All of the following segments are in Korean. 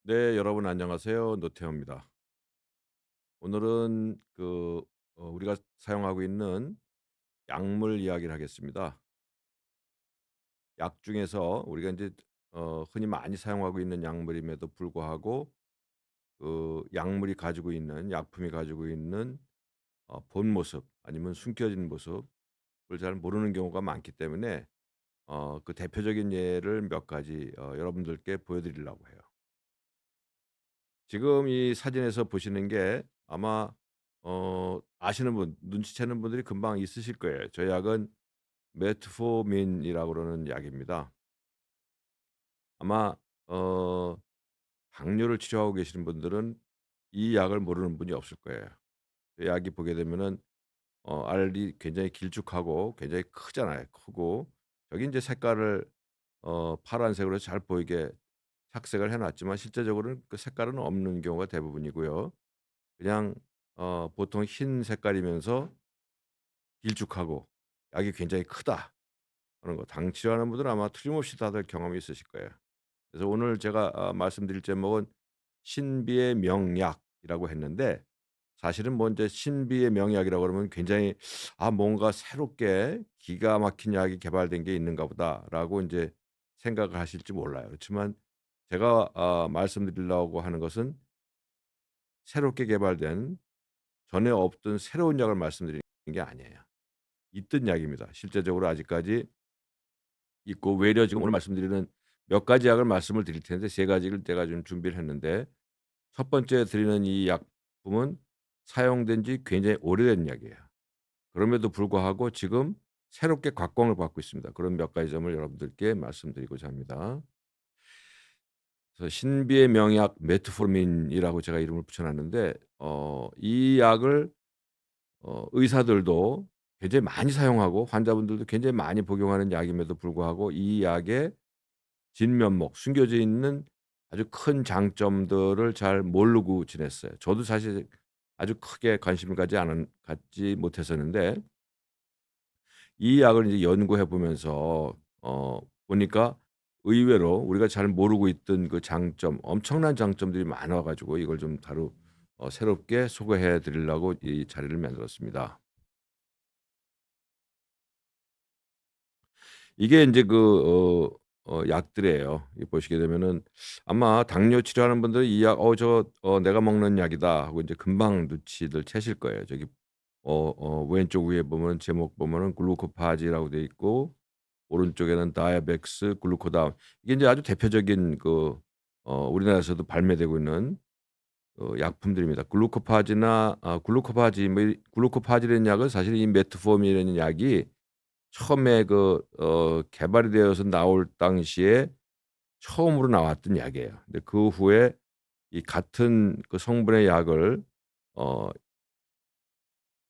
네, 여러분 안녕하세요. 노태우입니다. 오늘은 우리가 사용하고 있는 약물 이야기를 하겠습니다. 약 중에서 우리가 이제 흔히 많이 사용하고 있는 약물임에도 불구하고 그 약물이 가지고 있는 약품이 가지고 있는 본 모습 아니면 숨겨진 모습을 잘 모르는 경우가 많기 때문에 그 대표적인 예를 몇 가지 여러분들께 보여드리려고 해요. 지금 이 사진에서 보시는 게 아마 아시는 분, 눈치채는 분들이 금방 있으실 거예요. 저 약은 메트포민이라고 그러는 약입니다. 아마 어 당뇨를 치료하고 계시는 분들은 이 약을 모르는 분이 없을 거예요. 이 약이 보게 되면은 알이 굉장히 길쭉하고 굉장히 크잖아요. 크고 여기 이제 색깔을 파란색으로 잘 보이게 착색을 해 놨지만 실제적으로는 그 색깔은 없는 경우가 대부분이고요. 그냥 보통 흰 색깔이면서 길쭉하고 약이 굉장히 크다 하는 거 당 치료하는 분들은 아마 틀림없이 다들 경험이 있으실 거예요. 그래서 오늘 제가 말씀드릴 제목은 신비의 명약이라고 했는데 사실은 뭐 인제 신비의 명약이라고 그러면 굉장히 '아 뭔가 새롭게 기가 막힌 약이 개발된 게 있는가 보다.'라고 인제 생각을 하실지 몰라요. 그렇지만 제가 말씀드리려고 하는 것은 새롭게 개발된 전에 없던 새로운 약을 말씀드리는 게 아니에요. 있던 약입니다. 실제적으로 아직까지 있고 외려 지금 오늘 말씀드리는 몇 가지 약을 말씀을 드릴 텐데 세 가지를 제가 좀 준비를 했는데 첫 번째 드리는 이 약품은 사용된 지 굉장히 오래된 약이에요. 그럼에도 불구하고 지금 새롭게 각광을 받고 있습니다. 그런 몇 가지 점을 여러분들께 말씀드리고자 합니다. 그래서 신비의 명약 메트포민이라고 제가 이름을 붙여 놨는데 이 약을 의사들도 굉장히 많이 사용하고 환자분들도 굉장히 많이 복용하는 약임에도 불구하고 이 약의 진면목 숨겨져 있는 아주 큰 장점들을 잘 모르고 지냈어요. 저도 사실 아주 크게 관심을 갖지 못했었는데 이 약을 이제 연구해 보면서 보니까 의외로 우리가 잘 모르고 있던 그 장점 엄청난 장점들이 많아 가지고 이걸 좀 새롭게 소개해 드리려고 이 자리를 만들었습니다. 이게 인제 약들이에요. 이 보시게 되면은 아마 당뇨 치료하는 분들은 이 약 '저 내가 먹는 약이다.' 하고 인제 금방 눈치를 채실 거예요. 저기 왼쪽 위에 보면 제목 보면은 글루코파지라고 돼 있고 오른쪽에는 다이아백스 글루코다운 이게 인제 아주 대표적인 우리나라에서도 발매되고 있는 약품들입니다. 글루코파지 뭐 이 글루코파지라는 약은 사실 이 메트포민이라는 약이 처음에 개발이 되어서 나올 당시에 처음으로 나왔던 약이에요. 근데 그 후에 이 같은 그 성분의 약을 어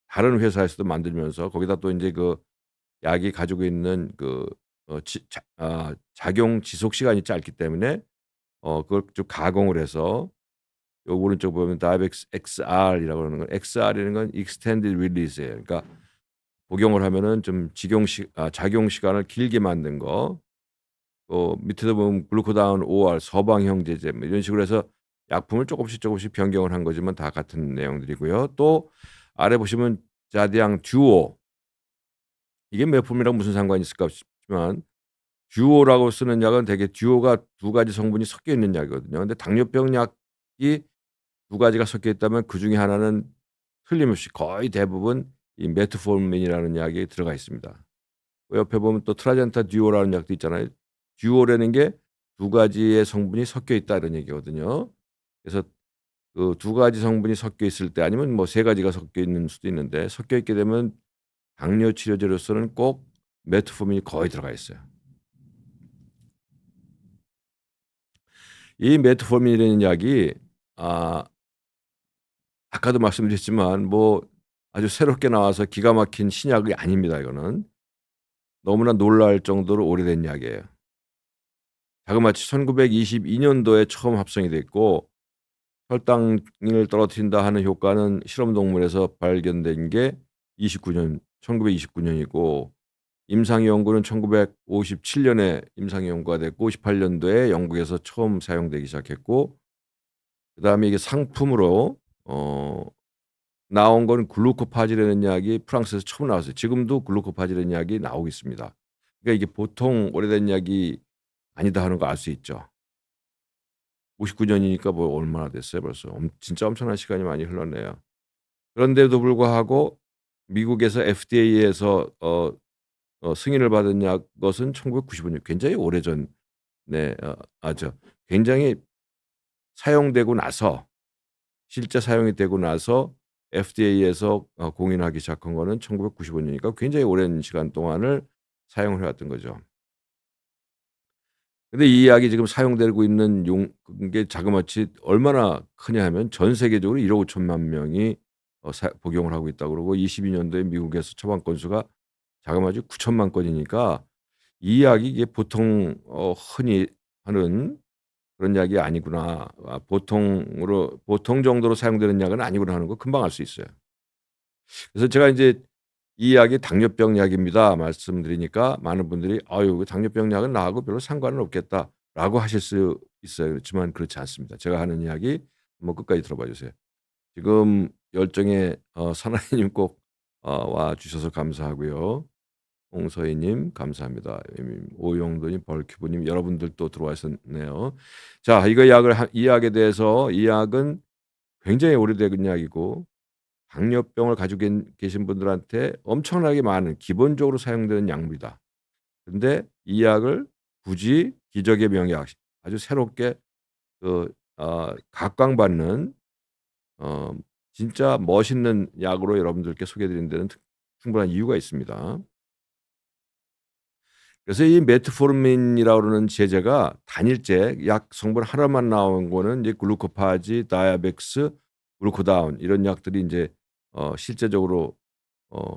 다른 회사에서도 만들면서 거기다 또 인제 그 약이 가지고 있는 작용 지속 시간이 짧기 때문에 그걸 좀 가공을 해서 요 오른쪽 보면 다이백스 XR이라고 그러는 건 XR이라는 건 extended release예요. 그러니까 복용을 하면은 좀 작용 시간을 길게 만든 거. 밑에도 보면 글루코다운 OR 서방형 제제 뭐 이런 식으로 해서 약품을 조금씩 변경을 한 거지만 다 같은 내용들이고요. 또 아래 보시면 자디앙 듀오 이게 메품이랑 무슨 상관이 있을까 싶지만 듀오라고 쓰는 약은 대개 듀오가 두 가지 성분이 섞여 있는 약이거든요. 근데 당뇨병 약이 두 가지가 섞여 있다면 그중에 하나는 틀림없이 거의 대부분 이 메트포민이라는 약이 들어가 있습니다. 그 옆에 보면 또 트라젠타 듀오라는 약도 있잖아요. 듀오라는 게 두 가지의 성분이 섞여 있다 이런 얘기거든요. 그래서 그 두 가지 성분이 섞여 있을 때 아니면 뭐 세 가지가 섞여 있는 수도 있는데 섞여 있게 되면 당뇨 치료제로서는 꼭 메트포민이 거의 들어가 있어요. 이 메트포민이라는 약이 아 아까도 말씀드렸지만 뭐 아주 새롭게 나와서 기가 막힌 신약이 아닙니다 이거는. 너무나 놀랄 정도로 오래된 약이에요. 자그마치 1922 년도에 처음 합성이 됐고 혈당을 떨어뜨린다 하는 효과는 실험 동물에서 발견된 게 1929 년이고 임상 연구는 1957 년에 임상 연구가 됐고 58 년도에 영국에서 처음 사용되기 시작했고 그다음에 이게 상품으로 어 나온 건 글루코파질이라는 약이 프랑스에서 처음 나왔어요. 지금도 글루코파질이라는 약이 나오고 있습니다. 그러니까 이게 보통 오래된 약이 아니다 하는 거 알 수 있죠. 59 년이니까 뭐 얼마나 됐어요 벌써. 진짜 엄청난 시간이 많이 흘렀네요. 그런데도 불구하고 미국에서 FDA에서 승인을 받은 약 것은 1995년, 굉장히 오래전. 네. 굉장히 사용되고 나서, 실제 사용이 되고 나서 FDA에서 공인하기 시작한 거는 1995 년이니까 굉장히 오랜 시간 동안을 사용을 해 왔던 거죠. 근데 이 약이 지금 사용되고 있는 용 게 자그마치 얼마나 크냐 하면 전 세계적으로 1억 5천만 명이 사 복용을 하고 있다고 그러고, 22 년도에 미국에서 처방 건수가 자그마치 9천만 건이니까 이 약이 이게 보통 흔히 하는 그런 약이 아니구나. 보통 정도로 사용되는 약은 아니구나 하는 거 금방 알 수 있어요. 그래서 제가 인제 "이 약이 당뇨병 약입니다." 말씀드리니까 많은 분들이 "아유 그 당뇨병 약은 나하고 별로 상관은 없겠다."라고 하실 수 있어요. 그렇지만 그렇지 않습니다. 제가 하는 이야기 한번 끝까지 들어봐 주세요. 지금 열정의 사나이님 꼭 와 주셔서 감사하고요. 홍서희님 감사합니다. 오용도님, 벌큐브님, 여러분들 또 들어와셨네요. 자, 이 약에 대해서, 이 약은 굉장히 오래된 약이고 당뇨병을 가지고 계신 분들한테 엄청나게 많은 기본적으로 사용되는 약물이다. 근데 이 약을 굳이 기적의 명약, 아주 새롭게 각광받는 어 진짜 멋있는 약으로 여러분들께 소개해 드리는 데는 충분한 이유가 있습니다. 그래서 이 메트포르민이라고 그러는 제제가 단일제 약 성분 하나만 나온 거는 이제 글루코파지, 다이아백스, 글루코다운, 이런 약들이 인제 실제적으로 어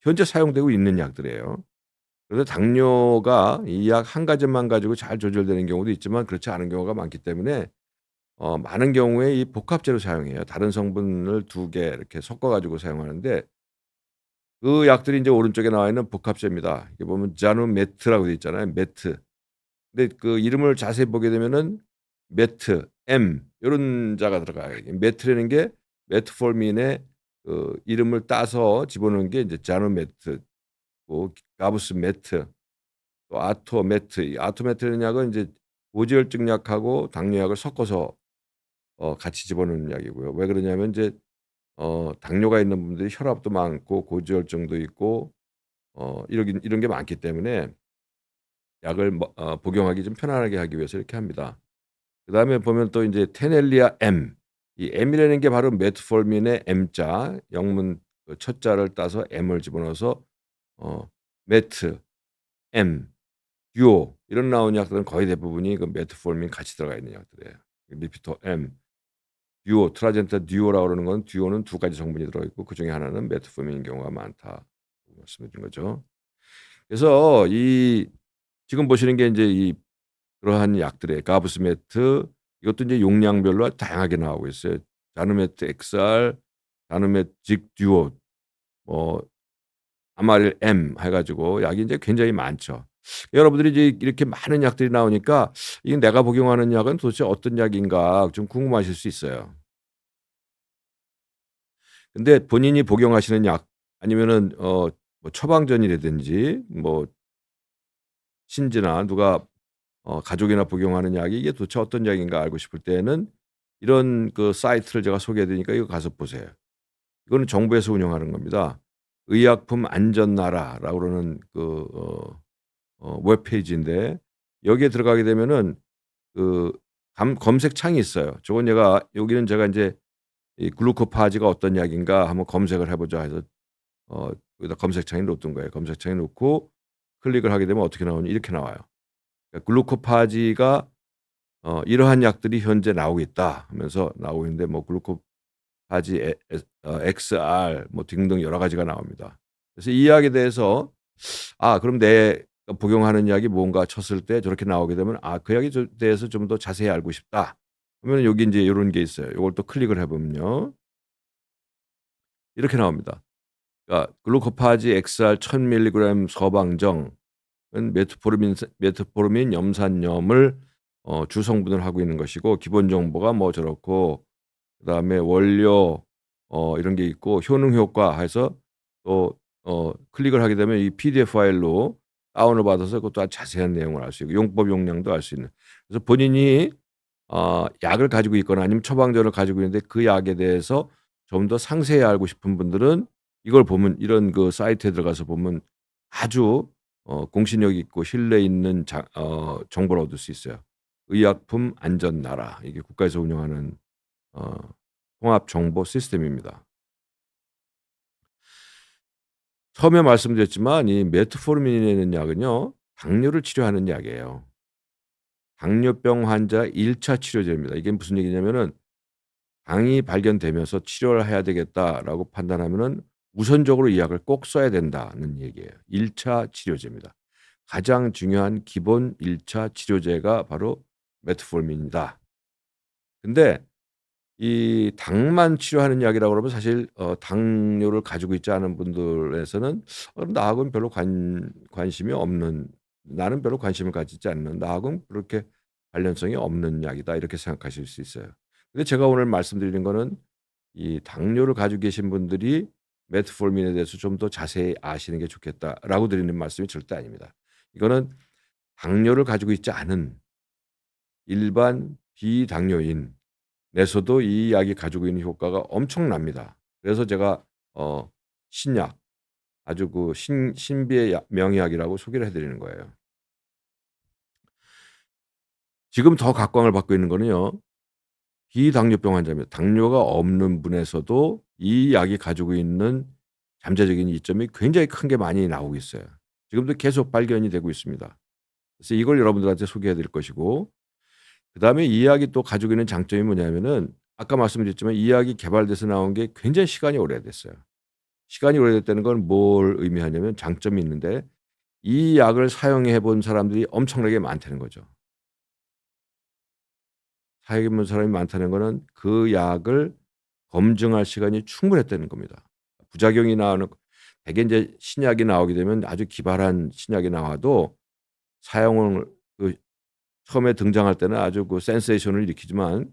현재 사용되고 있는 약들이에요. 그래서 당뇨가 이 약 한 가지만 가지고 잘 조절되는 경우도 있지만 그렇지 않은 경우가 많기 때문에 많은 경우에 이 복합제로 사용해요. 다른 성분을 2개 이렇게 섞어 가지고 사용하는데, 그 약들이 인제 오른쪽에 나와 있는 복합제입니다. 이게 보면 자누메트라고 되어 있잖아요. 메트. 근데 그 이름을 자세히 보게 되면은 메트, M 요런 자가 들어가요. 이 메트라는 게 메트포르민의 그 이름을 따서 집어넣은 게 이제 자누메트고, 가브스메트, 또 아토메트. 이 아토메트라는 약은 이제 고지혈증 약하고 당뇨약을 섞어서 같이 집어넣는 약이고요. 왜 그러냐면 이제 당뇨가 있는 분들이 혈압도 많고 고지혈증도 있고 이런 게 많기 때문에 약을 복용하기 좀 편안하게 하기 위해서 이렇게 합니다. 그다음에 보면 또 인제 테넬리아 M. 이 M이라는 게 바로 메트포르민의 M자, 영문 그 첫 자를 따서 M을 집어넣어서 어 메트, M, 듀오 이런 나오는 약들은 거의 대부분이 그 메트포르민 같이 들어가 있는 약들이에요. 리피토 M, 듀오, 트라젠타 듀오라고 그러는 건, 듀오는 2가지 성분이 들어 있고 그중에 하나는 메트포르민인 경우가 많다 말씀을 드린 거죠. 그래서 지금 보시는 게 인제 그러한 약들의 가브스메트, 이것도 이제 용량별로 다양하게 나오고 있어요. 자누메트 XR, 자누메직 듀오, 뭐 아마릴 M 해 가지고 약이 인제 굉장히 많죠. 여러분들이 이제 이렇게 많은 약들이 나오니까 '이 내가 복용하는 약은 도대체 어떤 약인가.' 좀 궁금하실 수 있어요. 근데 본인이 복용하시는 약, 아니면은 뭐 처방전이라든지 뭐 친지나 누가 가족이나 복용하는 약이 이게 도대체 어떤 약인가 알고 싶을 때에는 이런 그 사이트를 제가 소개해 드리니까 이거 가서 보세요. 이거는 정부에서 운영하는 겁니다. 의약품 안전나라라고 그러는 웹페이지인데, 여기에 들어가게 되면은 그 검색창이 있어요. 여기는 제가 인제 이 '글루코파지가 어떤 약인가 한번 검색을 해 보자.' 해서 여기다 검색창에 놓던 거예요. 검색창에 놓고 클릭을 하게 되면 어떻게 나오냐, 이렇게 나와요. 그러니까 글루코파지가 "이러한 약들이 현재 나오고 있다." 하면서 나오고 있는데, 뭐 글루코파지 XR 뭐 등등 여러 가지가 나옵니다. 그래서 이 약에 대해서 '아 그럼 내가 복용하는 약이 뭔가.' 쳤을 때 저렇게 나오게 되면 '아 그 약에 대해서 좀 더 자세히 알고 싶다.' 그러면 여기 인제 요런 게 있어요. 요걸 또 클릭을 해 보면요, 이렇게 나옵니다. 그러니까 글루코파지 XR 1000 밀리그램 서방정은 메트포르민 염산염을 주 성분을 하고 있는 것이고 기본 정보가 뭐 저렇고 그다음에 원료 이런 게 있고 효능 효과 해서 또 클릭을 하게 되면 이 PDF 파일로 다운을 받아서 그것도 아주 자세한 내용을 알 수 있고 용법 용량도 알 수 있는. 그래서 본인이 약을 가지고 있거나 아니면 처방전을 가지고 있는데 그 약에 대해서 좀 더 상세히 알고 싶은 분들은 이걸 보면 이런 그 사이트에 들어가서 보면 아주 공신력 있고 신뢰 있는 정보를 얻을 수 있어요. 의약품 안전 나라 이게 국가에서 운영하는 어 통합 정보 시스템입니다. 처음에 말씀드렸지만 이 메트포르민이라는 약은요. 당뇨를 치료하는 약이에요. 당뇨병 환자 1차 치료제입니다. 이게 무슨 얘기냐면은 당이 발견되면서 '치료를 해야 되겠다.'라고 판단하면은 우선적으로 이 약을 꼭 써야 된다는 얘기예요. 1차 치료제입니다. 가장 중요한 기본 1차 치료제가 바로 메트포르민이다. 근데 이 당만 치료하는 약이라고 그러면 사실 당뇨를 가지고 있지 않은 분들에서는 나하고는 별로 관심이 없는 '나는 별로 관심을 가지지 않는 나하고는 그렇게 관련성이 없는 약이다.' 이렇게 생각하실 수 있어요. 근데 제가 오늘 말씀드리는 거는 이 당뇨를 가지고 계신 분들이 메트포르민에 대해서 좀 더 자세히 아시는 게 좋겠다라고 드리는 말씀이 절대 아닙니다. 이거는 당뇨를 가지고 있지 않은 일반 비당뇨인 에서도 이 약이 가지고 있는 효과가 엄청납니다. 그래서 제가 어 신약 아주 그 신비의 명약이라고 소개를 해 드리는 거예요. 지금 더 각광을 받고 있는 거는요. 비당뇨병 환자입니다. 당뇨가 없는 분에서도 이 약이 가지고 있는 잠재적인 이점이 굉장히 큰 게 많이 나오고 있어요. 지금도 계속 발견이 되고 있습니다. 그래서 이걸 여러분들한테 소개해 드릴 것이고 그다음에 이 약이 또 가지고 있는 장점이 뭐냐면은 아까 말씀드렸지만 이 약이 개발돼서 나온 게 굉장히 시간이 오래됐어요. 시간이 오래됐다는 건 뭘 의미하냐면 장점이 있는데 이 약을 사용해 본 사람들이 엄청나게 많다는 거죠. 사용해 본 사람이 많다는 거는 그 약을 검증할 시간이 충분했다는 겁니다. 부작용이 나오는 대개 인제 신약이 나오게 되면 아주 기발한 신약이 나와도 사용을 그 처음에 등장할 때는 아주 그 센세이션을 일으키지만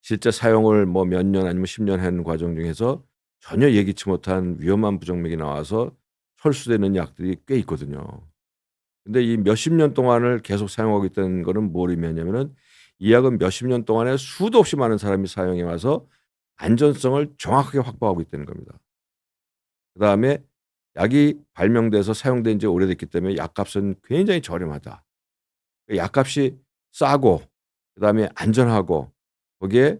실제 사용을 뭐 몇 년 아니면 10년 하는 과정 중에서 전혀 예기치 못한 위험한 부정맥이 나와서 철수되는 약들이 꽤 있거든요. 근데 이 몇십 년 동안을 계속 사용하고 있다는 거는 뭘 의미하냐면은 이 약은 몇십 년 동안에 수도 없이 많은 사람이 사용해 와서 안전성을 정확하게 확보하고 있다는 겁니다. 그다음에 약이 발명돼서 사용된 지 오래됐기 때문에 약값은 굉장히 저렴하다. 그 약값이 싸고 그다음에 안전하고 거기에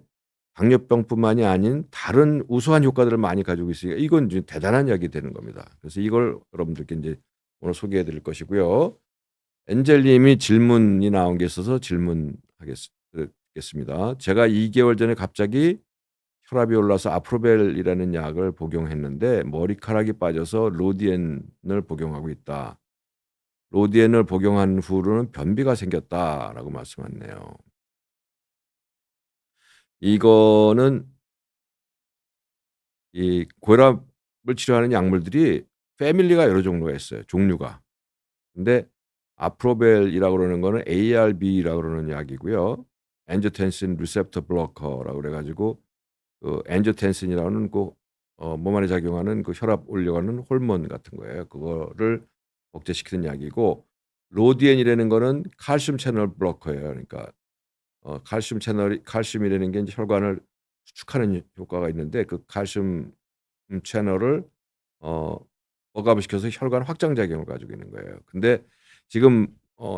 당뇨병뿐만이 아닌 다른 우수한 효과들을 많이 가지고 있으니까 이건 이제 대단한 약이 되는 겁니다. 그래서 이걸 여러분들께 인제 오늘 소개해 드릴 것이고요. 엔젤 님이 질문이 나온 게 있어서 드리겠습니다. 제가 2 개월 전에 갑자기 혈압이 올라서 아프로벨이라는 약을 복용했는데 머리카락이 빠져서 로디엔을 복용하고 있다. 로디엔을 복용한 후로는 변비가 생겼다라고 말씀하셨네요. 이거는 이 고혈압을 치료하는 약물들이 패밀리가 여러 종류가 있어요, 종류가. 근데 아프로벨이라고 그러는 거는 ARB라고 그러는 약이고요. angiotensin receptor blocker라고 그래 가지고 그 angiotensin이라는 그 몸 안에 작용하는 그 혈압 올려가는 호르몬 같은 거예요. 그거를 억제시키는 약이고 로디엔이라는 거는 칼슘 채널 블로커예요. 그러니까 칼슘이라는 게 인제 혈관을 수축하는 효과가 있는데 그 칼슘 채널을 어 억압을 시켜서 혈관 확장 작용을 가지고 있는 거예요. 근데 지금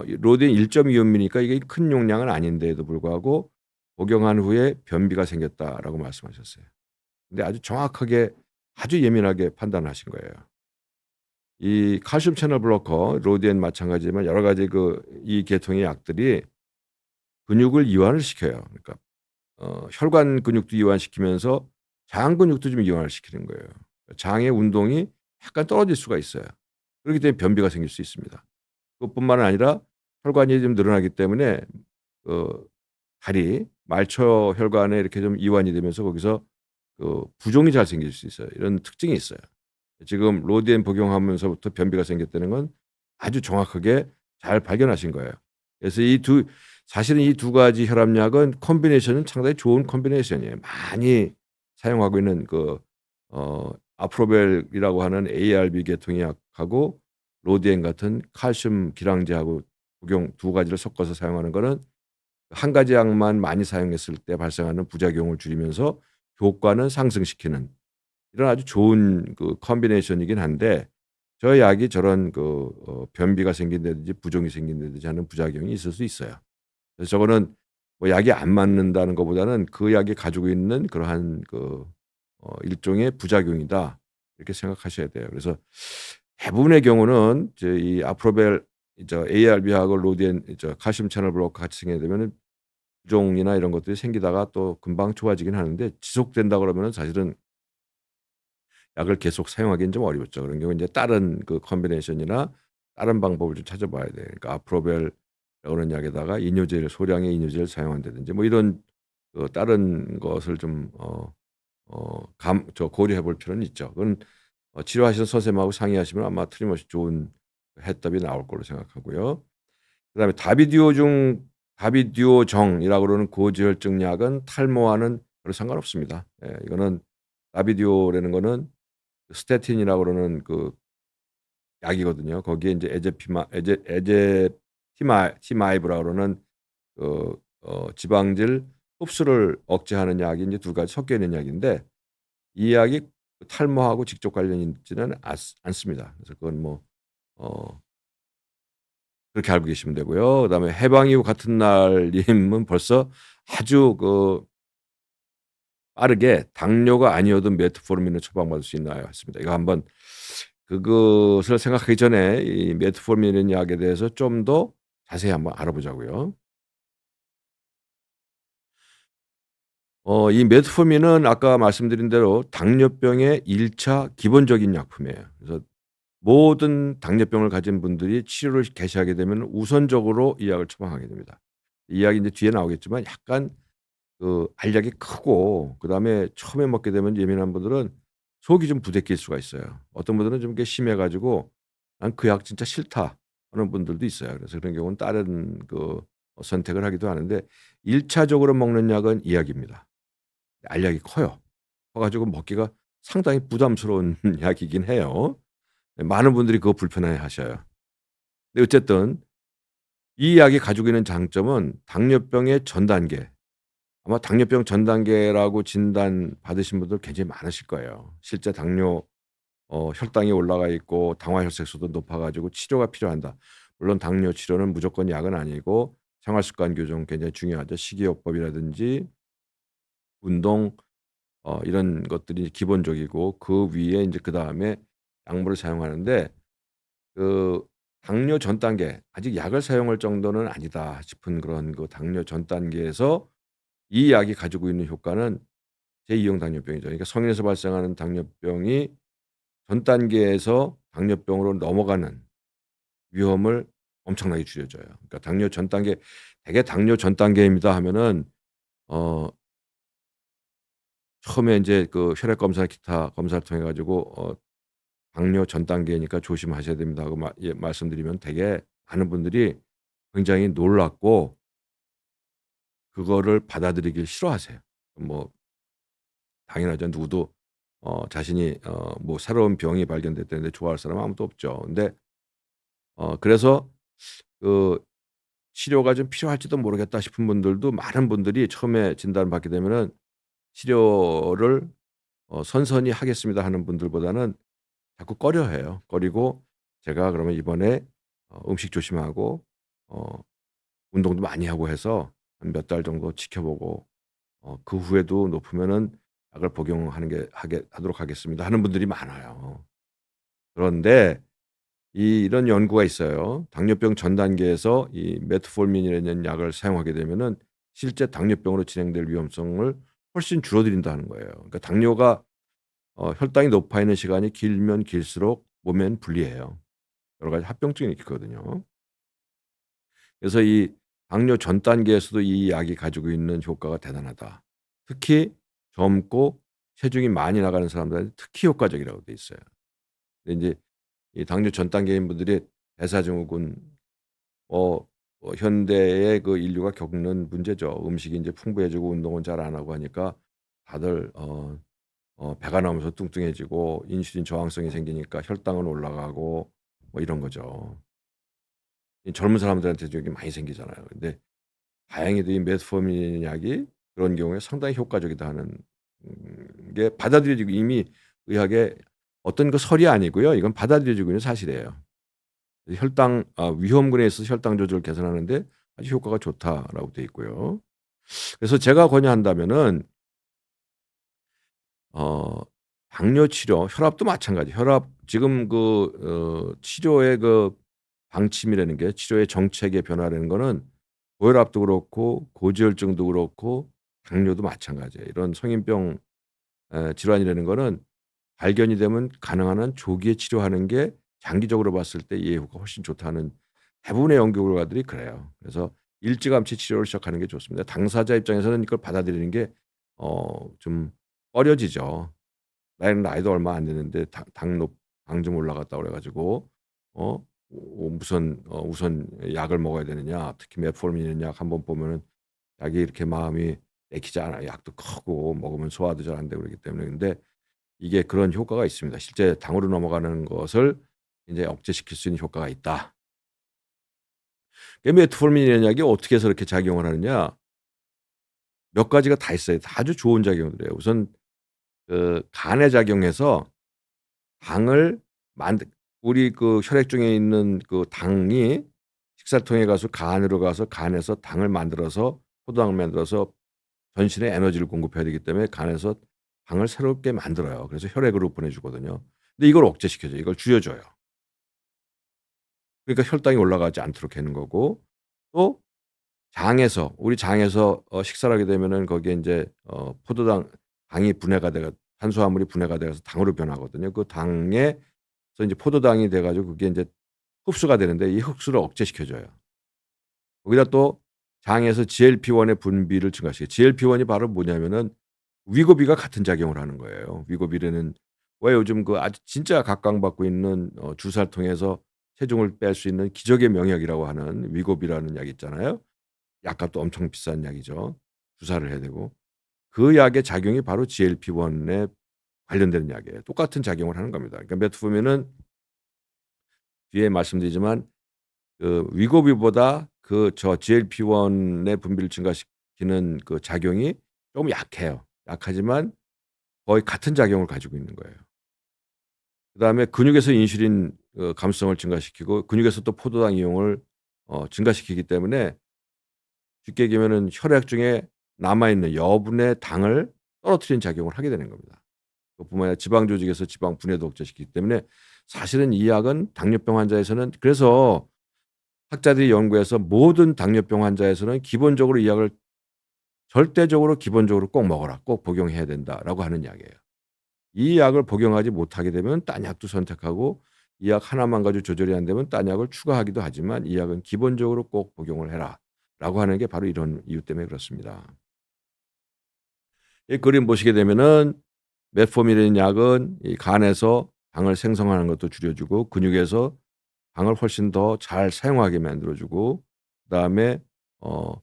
이 로딘 1.2 온미니까 이게 큰 용량은 아닌데도 불구하고 복용한 후에 변비가 생겼다라고 말씀하셨어요. 근데 아주 정확하게 아주 예민하게 판단하신 거예요. 이 칼슘 채널 블로커 로디엔 마찬가지지만 여러 가지 그 이 계통의 약들이 근육을 이완을 시켜요. 그러니까 혈관 근육도 이완시키면서 장 근육도 좀 이완을 시키는 거예요. 장의 운동이 약간 떨어질 수가 있어요. 그렇기 때문에 변비가 생길 수 있습니다. 그것뿐만 아니라 혈관이 좀 늘어나기 때문에 그 다리 말초 혈관에 이렇게 좀 이완이 되면서 거기서 그 부종이 잘 생길 수 있어요. 이런 특징이 있어요. 지금 로디엔 복용하면서부터 변비가 생겼다는 건 아주 정확하게 잘 발견하신 거예요. 그래서 사실은 이 두 가지 혈압약은 콤비네이션은 상당히 좋은 콤비네이션이에요. 많이 사용하고 있는 아프로벨이라고 하는 ARB 계통의 약하고 로디엔 같은 칼슘 기량제하고 복용 두 가지를 섞어서 사용하는 거는 한 가지 약만 많이 사용했을 때 발생하는 부작용을 줄이면서 효과는 상승시키는 이런 아주 좋은 콤비네이션이긴 한데 저 약이 저런 변비가 생긴다든지 부종이 생긴다든지 하는 부작용이 있을 수 있어요. 그래서 저거는 뭐 약이 안 맞는다는 것보다는 그 약이 가지고 있는 그러한 일종의 부작용이다. 이렇게 생각하셔야 돼요. 그래서 대부분의 경우는 이제 이 아프로벨 ARB하고 로디엔 칼슘 채널 블로커 같이 생기게 되면은 부종이나 이런 것들이 생기다가 또 금방 좋아지긴 하는데 지속된다 그러면은 사실은 약을 계속 사용하기는 좀 어렵죠. 그런 경우에 인제 다른 콤비네이션이나 다른 방법을 좀 찾아봐야 돼요. 그러니까 아프로벨 그런 약에다가 이뇨제를 소량의 이뇨제를 사용한다든지 뭐 이런 다른 것을 좀 고려해 볼 필요는 있죠. 그건 치료하시는 선생님하고 상의하시면 아마 틀림없이 좋은 해답이 나올 걸로 생각하고요. 그다음에 다비듀오정이라고 그러는 고지혈증 약은 탈모와는 별로 상관없습니다. 예 이거는 다비듀오라는 거는 스태틴이라고 그러는 약이거든요. 거기에 인제 에제피마이브라 그러는 지방질 흡수를 억제하는 약이 인제 두 가지 섞여 있는 약인데 이 약이 탈모하고 직접 관련이 있지는 않습니다. 그래서 그건 뭐 어 그렇게 알고 계시면 되고요. 그다음에 해방 이후 같은 날 님은 벌써 아주 빠르게 "당뇨가 아니어도 메트포르민을 처방받을 수 있나요?" 했습니다. 이거 한번 그것을 생각하기 전에 이 메트포르민이라는 약에 대해서 좀 더 자세히 한번 알아보자고요. 이 메트포르민은 아까 말씀드린 대로 당뇨병의 1차 기본적인 약품이에요. 그래서 모든 당뇨병을 가진 분들이 치료를 개시하게 되면 우선적으로 이 약을 처방하게 됩니다. 이 약이 인제 뒤에 나오겠지만 약간 알약이 크고 그다음에 처음에 먹게 되면 예민한 분들은 속이 좀 부대낄 수가 있어요. 어떤 분들은 좀 이게 심해 가지고 '난 그 약 진짜 싫다.' 하는 분들도 있어요. 그래서 그런 경우는 다른 선택을 하기도 하는데 1 차적으로 먹는 약은 이 약입니다. 알약이 커요. 커 가지고 먹기가 상당히 부담스러운 약이긴 해요. 예 많은 분들이 그거 불편해 하셔요. 근데 어쨌든 이 약이 가지고 있는 장점은 당뇨병의 전 단계 아마 당뇨병 전 단계라고 진단 받으신 분들 굉장히 많으실 거예요. 실제 당뇨 혈당이 올라가 있고 당화혈색소도 높아 가지고 치료가 필요한다. 물론 당뇨 치료는 무조건 약은 아니고 생활 습관 교정 굉장히 중요하죠. 식이요법이라든지 운동 이런 것들이 기본적이고 그 위에 인제 그다음에 약물을 사용하는데 그 당뇨 전 단계 아직 약을 사용할 정도는 아니다 싶은 그런 당뇨 전 단계에서 이 약이 가지고 있는 효과는 제2형 당뇨병이죠. 그러니까 성인에서 발생하는 당뇨병이 전 단계에서 당뇨병으로 넘어가는 위험을 엄청나게 줄여줘요. 그러니까 당뇨 전 단계 대개 당뇨 전 단계입니다 하면은 어 처음에 인제 혈액 검사 기타 검사를 통해 가지고 "당뇨 전 단계니까 조심하셔야 됩니다." 하고 말씀드리면 되게 많은 분들이 굉장히 놀랐고 그거를 받아들이길 싫어하세요. 뭐 당연하죠. 누구도 자신이 뭐 새로운 병이 발견됐다는데 좋아할 사람은 아무도 없죠. 근데 그래서 그 치료가 좀 필요할지도 모르겠다 싶은 분들도 많은 분들이 처음에 진단받게 되면은 치료를 "선선히 하겠습니다." 하는 분들보다는 자꾸 꺼려해요. 꺼리고 제가 그러면 이번에 음식 조심하고 어 운동도 많이 하고 해서 한 몇 달 정도 지켜보고 그 후에도 높으면은 약을 복용하는 게 하도록 하겠습니다 하는 분들이 많아요. 그런데 이런 연구가 있어요. 당뇨병 전 단계에서 이 메트포르민이라는 약을 사용하게 되면은 실제 당뇨병으로 진행될 위험성을 훨씬 줄어들인다는 거예요. 그러니까 당뇨가 혈당이 높아 있는 시간이 길면 길수록 몸에는 불리해요. 여러 가지 합병증이 있거든요. 그래서 이 당뇨 전 단계에서도 이 약이 가지고 있는 효과가 대단하다. 특히 젊고 체중이 많이 나가는 사람들한테 특히 효과적이라고 돼 있어요. 근데 인제 이 당뇨 전 단계인 분들이 대사증후군 어 현대의 그 인류가 겪는 문제죠. 음식이 인제 풍부해지고 운동은 잘 안 하고 하니까 다들 배가 나오면서 뚱뚱해지고 인슐린 저항성이 생기니까 혈당은 올라가고 뭐 이런 거죠. 이 젊은 사람들한테도 여기 많이 생기잖아요. 근데 다행히도 이 메트포르민 약이 그런 경우에 상당히 효과적이다 하는 게 받아들여지고 이미 의학에 어떤 그 설이 아니고요. 이건 받아들여지고 있는 사실이에요. 위험군에 있어서 혈당 조절을 개선하는 데 아주 효과가 좋다라고 되어 있고요. 그래서 제가 권유한다면은 어 당뇨 치료, 혈압도 마찬가지. 혈압 지금 치료의 방침이라는 게 치료의 정책의 변화라는 거는 고혈압도 그렇고 고지혈증도 그렇고 당뇨도 마찬가지예요. 이런 성인병 질환이라는 거는 발견이 되면 가능한 한 조기에 치료하는 게 장기적으로 봤을 때 예후가 훨씬 좋다는 대부분의 연구 결과들이 그래요. 그래서 일찌감치 치료를 시작하는 게 좋습니다. 당사자 입장에서는 이걸 받아들이는 게 좀 꺼려지죠. 나이도 얼마 안 됐는데 당 좀 올라갔다 그래 가지고 무슨 우선 약을 먹어야 되느냐. 특히 메트포르민 약 한번 보면은 약이 이렇게 마음이 내키지 않아요. 약도 크고 먹으면 소화도 잘 안 되고 그러기 때문에. 근데 이게 그런 효과가 있습니다. 실제 당으로 넘어가는 것을 인제 억제시킬 수 있는 효과가 있다. 그 메트포르민이라는 약이 어떻게 해서 이렇게 작용을 하느냐. 몇 가지가 다 있어요. 다 아주 좋은 작용들이에요. 우선 간에 작용해서 당을 만들 우리 혈액 중에 있는 당이 식사통에 가서 간으로 가서 간에서 당을 만들어서 포도당을 만들어서 전신에 에너지를 공급해야 되기 때문에 간에서 당을 새롭게 만들어요. 그래서 혈액으로 보내주거든요. 근데 이걸 억제시켜 줘요. 이걸 줄여 줘요. 그러니까 혈당이 올라가지 않도록 하는 거고 또 우리 장에서 식사를 하게 되면은 거기에 인제 당이 분해가 돼가 탄수화물이 분해가 돼서 당으로 변하거든요. 그 당에서 인제 포도당이 돼 가지고 그게 인제 흡수가 되는데 이 흡수를 억제시켜 줘요. 거기다 또 장에서 GLP-1의 분비를 증가시켜요. GLP-1이 바로 뭐냐면은 위고비가 같은 작용을 하는 거예요. 위고비라는 왜 요즘 아주 진짜 각광받고 있는 주사를 통해서 체중을 뺄 수 있는 기적의 명약이라고 하는 위고비라는 약이 있잖아요. 약값도 엄청 비싼 약이죠. 주사를 해야 되고. 그 약의 작용이 바로 GLP-1에 관련되는 약이에요. 똑같은 작용을 하는 겁니다. 그러니까 메트포르민은 뒤에 말씀드리지만 위고비보다 GLP-1의 분비를 증가시키는 작용이 조금 약해요. 약하지만 거의 같은 작용을 가지고 있는 거예요. 그다음에 근육에서 인슐린 감수성을 증가시키고 근육에서 또 포도당 이용을 증가시키기 때문에 쉽게 얘기하면은 혈액 중에 남아 있는 여분의 당을 떨어뜨리는 작용을 하게 되는 겁니다. 그뿐만 아니라 지방 조직에서 지방 분해도 억제시키기 때문에 사실은 이 약은 당뇨병 환자에서는 그래서 학자들이 연구해서 모든 당뇨병 환자에서는 기본적으로 이 약을 절대적으로 기본적으로 꼭 먹어라. 꼭 복용해야 된다라고 하는 약이에요. 이 약을 복용하지 못하게 되면 딴 약도 선택하고 이 약 하나만 가지고 조절이 안 되면 딴 약을 추가하기도 하지만 이 약은 기본적으로 꼭 복용을 해라라고 하는 게 바로 이런 이유 때문에 그렇습니다. 이 그림 보시게 되면은 메트포르민이라는 약은 이 간에서 당을 생성하는 것도 줄여주고 근육에서 당을 훨씬 더 잘 사용하게 만들어 주고 그다음에 어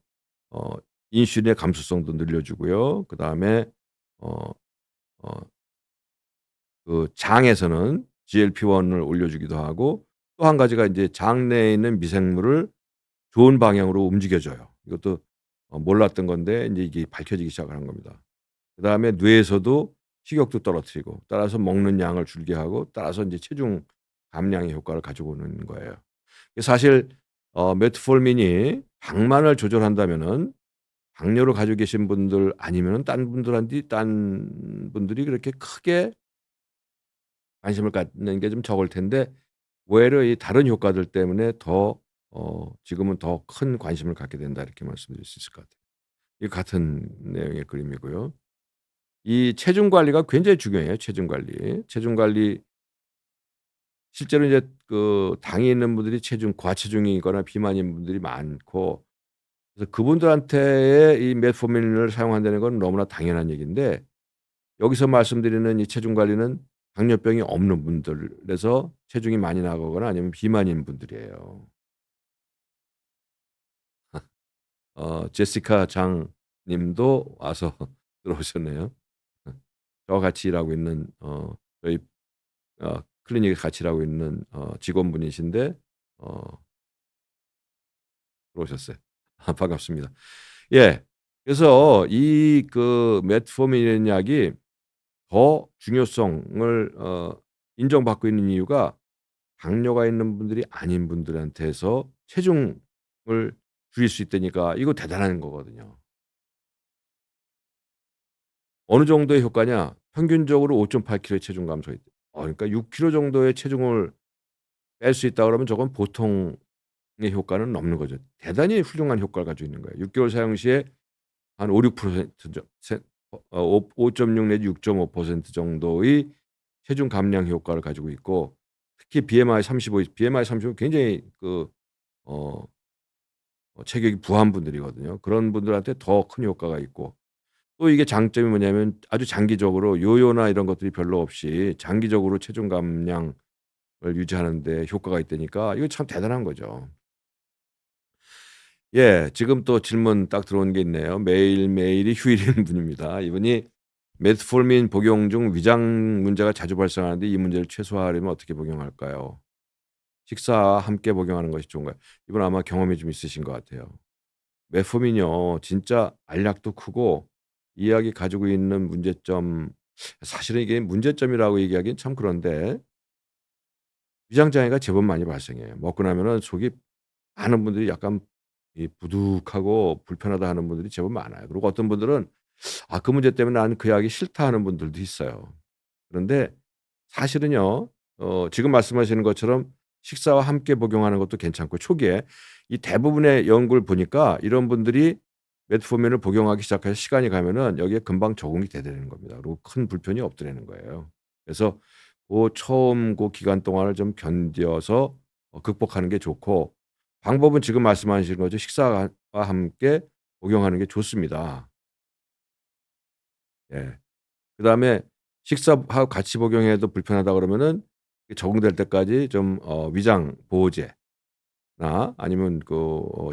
어 인슐린의 감수성도 늘려주고요. 그다음에 어 어 장에서는 GLP-1을 올려주기도 하고 또 한 가지가 인제 장내에 있는 미생물을 좋은 방향으로 움직여 줘요. 이것도 몰랐던 건데 인제 이게 밝혀지기 시작을 한 겁니다. 그다음에 뇌에서도 식욕도 떨어뜨리고 따라서 먹는 양을 줄게 하고 따라서 인제 체중 감량의 효과를 가지고 오는 거예요. 사실 메트포르민이 당만을 조절한다면은 당뇨를 가지고 계신 분들 아니면은 딴 분들이 그렇게 크게 관심을 갖는 게 좀 적을 텐데 오히려 이 다른 효과들 때문에 지금은 더 큰 관심을 갖게 된다 이렇게 말씀드릴 수 있을 것 같아요. 이 같은 내용의 그림이고요. 이 체중 관리가 굉장히 중요해요, 체중 관리. 체중 관리 실제로 이제 당이 있는 분들이 과체중이거나 비만인 분들이 많고 그래서 그분들한테의 이 메트포르민을 사용한다는 건 너무나 당연한 얘기인데 여기서 말씀드리는 이 체중 관리는 당뇨병이 없는 분들에서 체중이 많이 나가거나 아니면 비만인 분들이에요. 제시카 장 님도 와서 들어오셨네요. 어 저와 같이 일하고 있는 저희 클리닉에 같이 일하고 있는 직원분이신데 어 들어오셨어요. 아 반갑습니다. 예. 그래서 이 메트포민 약이 더 중요성을 인정받고 있는 이유가 당뇨가 있는 분들이 아닌 분들한테서 체중을 줄일 수 있다니까 이거 대단한 거거든요. 어느 정도의 효과냐? 평균적으로 5.8 킬로의 체중 감소가 있대. 그러니까 6 킬로 정도의 체중을 뺄 수 있다 그러면 저건 보통의 효과는 넘는 거죠. 대단히 훌륭한 효과를 가지고 있는 거예요. 6 개월 사용 시에 한 5-6% 정 세 오 5.6 내지 6.5% 정도의 체중 감량 효과를 가지고 있고 특히 BMI 35 굉장히 어 체격이 부한 분들이거든요. 그런 분들한테 더 큰 효과가 있고 또 이게 장점이 뭐냐면 아주 장기적으로 요요나 이런 것들이 별로 없이 장기적으로 체중 감량을 유지하는 데 효과가 있다니까 이거 참 대단한 거죠. 예. 지금 또 질문 딱 들어온 게 있네요. 매일매일이 휴일인 분입니다. 이분이 메트포르민 복용 중 위장 문제가 자주 발생하는데 이 문제를 최소화하려면 어떻게 복용할까요? 식사와 함께 복용하는 것이 좋은가요? 이분 아마 경험이 좀 있으신 것 같아요. 메포민이요. 진짜 알약도 크고 이 약이 가지고 있는 문제점 사실은 이게 문제점이라고 얘기하기는 참 그런데 위장 장애가 제법 많이 발생해요. 먹고 나면은 속이 많은 분들이 약간 이 부득하고 불편하다 하는 분들이 제법 많아요. 그리고 어떤 분들은 '아 그 문제 때문에 나는 그 약이 싫다.' 하는 분들도 있어요. 그런데 사실은요. 지금 말씀하시는 것처럼 식사와 함께 복용하는 것도 괜찮고 초기에 이 대부분의 연구를 보니까 이런 분들이 메트포민을 복용하기 시작해서 시간이 가면은 여기에 금방 적응이 되는 겁니다. 그리고 큰 불편이 없더라는 거예요. 그래서 처음 기간 동안을 좀 견뎌서 극복하는 게 좋고 방법은 지금 말씀하신 거죠. 식사와 함께 복용하는 게 좋습니다. 예. 그다음에 식사하고 같이 복용해도 불편하다 그러면은 적응될 때까지 좀 위장 보호제나 아니면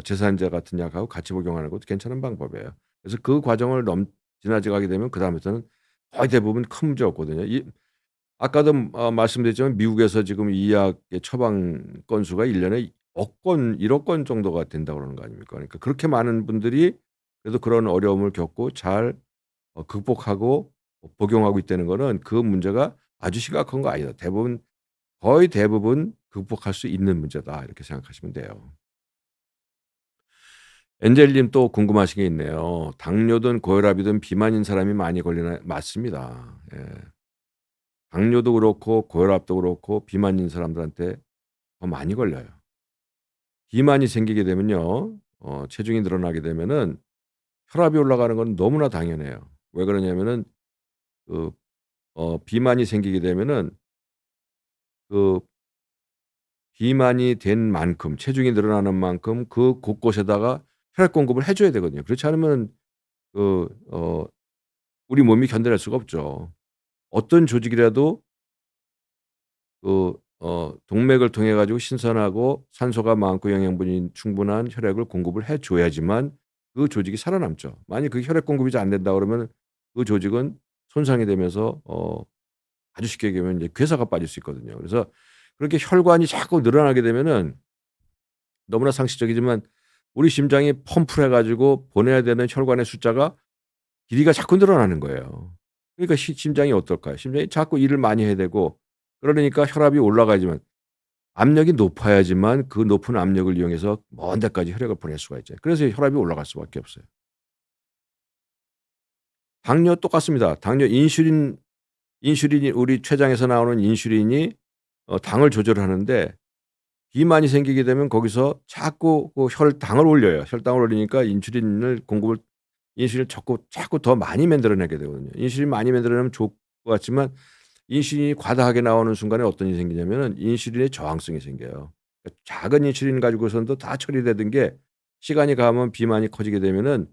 제산제 같은 약하고 같이 복용하는 것도 괜찮은 방법이에요. 그래서 그 과정을 지나가게 되면 그다음부터는 거의 대부분 큰 문제 없거든요. 아까도 말씀드렸지만 미국에서 지금 이 약의 처방 건수가 1 년에 억 건 1억 건 정도가 된다고 그러는 거 아닙니까? 그러니까 그렇게 많은 분들이 그래도 그런 어려움을 겪고 잘 극복하고 복용하고 있다는 거는 그 문제가 아주 심각한 거 아니다. 거의 대부분 극복할 수 있는 문제다. 이렇게 생각하시면 돼요. 엔젤 님 또 궁금하신 게 있네요. 당뇨든 고혈압이든 비만인 사람이 많이 걸리나요? 맞습니다. 예. 당뇨도 그렇고 고혈압도 그렇고 비만인 사람들한테 더 많이 걸려요. 비만이 생기게 되면요. 체중이 늘어나게 되면은 혈압이 올라가는 건 너무나 당연해요. 왜 그러냐면은 그 비만이 생기게 되면은 그 비만이 된 만큼 체중이 늘어나는 만큼 그 곳곳에다가 혈액 공급을 해 줘야 되거든요. 그렇지 않으면 그 어 우리 몸이 견뎌낼 수가 없죠. 어떤 조직이라도 동맥을 통해 가지고 신선하고 산소가 많고 영양분이 충분한 혈액을 공급을 해 줘야지만 그 조직이 살아남죠. 만약 그 혈액 공급이 잘 안 된다 그러면은 그 조직은 손상이 되면서 아주 쉽게 얘기하면 이제 괴사가 빠질 수 있거든요. 그래서 그렇게 혈관이 자꾸 늘어나게 되면은 너무나 상식적이지만 우리 심장이 펌프를 해 가지고 보내야 되는 혈관의 숫자가 길이가 자꾸 늘어나는 거예요. 그러니까 심장이 어떨까요? 심장이 자꾸 일을 많이 해야 되고 그러니까 혈압이 올라가야지만 압력이 높아야지만 그 높은 압력을 이용해서 먼 데까지 혈액을 보낼 수가 있죠. 그래서 혈압이 올라갈 수밖에 없어요. 당뇨 똑같습니다. 당뇨 인슐린이 우리 췌장에서 나오는 인슐린이 당을 조절하는데 비만이 생기게 되면 거기서 자꾸 혈당을 올려요. 혈당을 올리니까 인슐린을 자꾸 더 많이 만들어내게 되거든요. 인슐린 많이 만들어내면 좋을 것 같지만 인슐린이 과다하게 나오는 순간에 어떤 일이 생기냐면은 인슐린의 저항성이 생겨요. 그러니까 작은 인슐린 가지고선도 다 처리되던 게 시간이 가면 비만이 커지게 되면은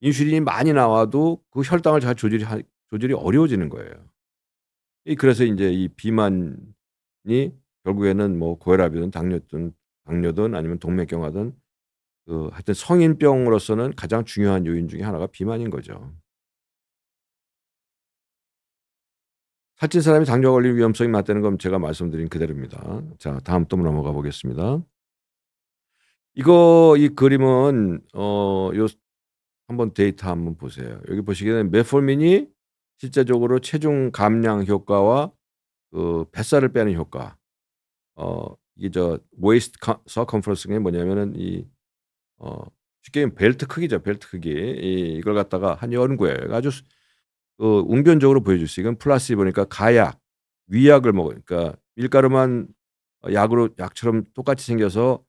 인슐린이 많이 나와도 그 혈당을 잘 조절이 어려워지는 거예요. 그래서 인제 이 비만이 결국에는 뭐 고혈압이든 당뇨든 아니면 동맥경화든 하여튼 성인병으로서는 가장 중요한 요인 중에 하나가 비만인 거죠. 살찐 사람이 당뇨가 걸릴 위험성이 낮다는 건 제가 말씀드린 그대로입니다. 자, 다음 또 넘어가 보겠습니다. 이 그림은 요 한번 데이터 한번 보세요. 여기 보시기에는 메formin이 실제적으로 체중 감량 효과와 뱃살을 빼는 효과, 이게 waist circumference가 뭐냐면은 쉽게 얘기하면 벨트 크기죠, 벨트 크기. 이걸 갖다가 한 연구에 아주 웅변적으로 보여줬어요. 이건 플라시보니까 가약, 위약을 그러니까 밀가루만 약처럼 똑같이 생겨서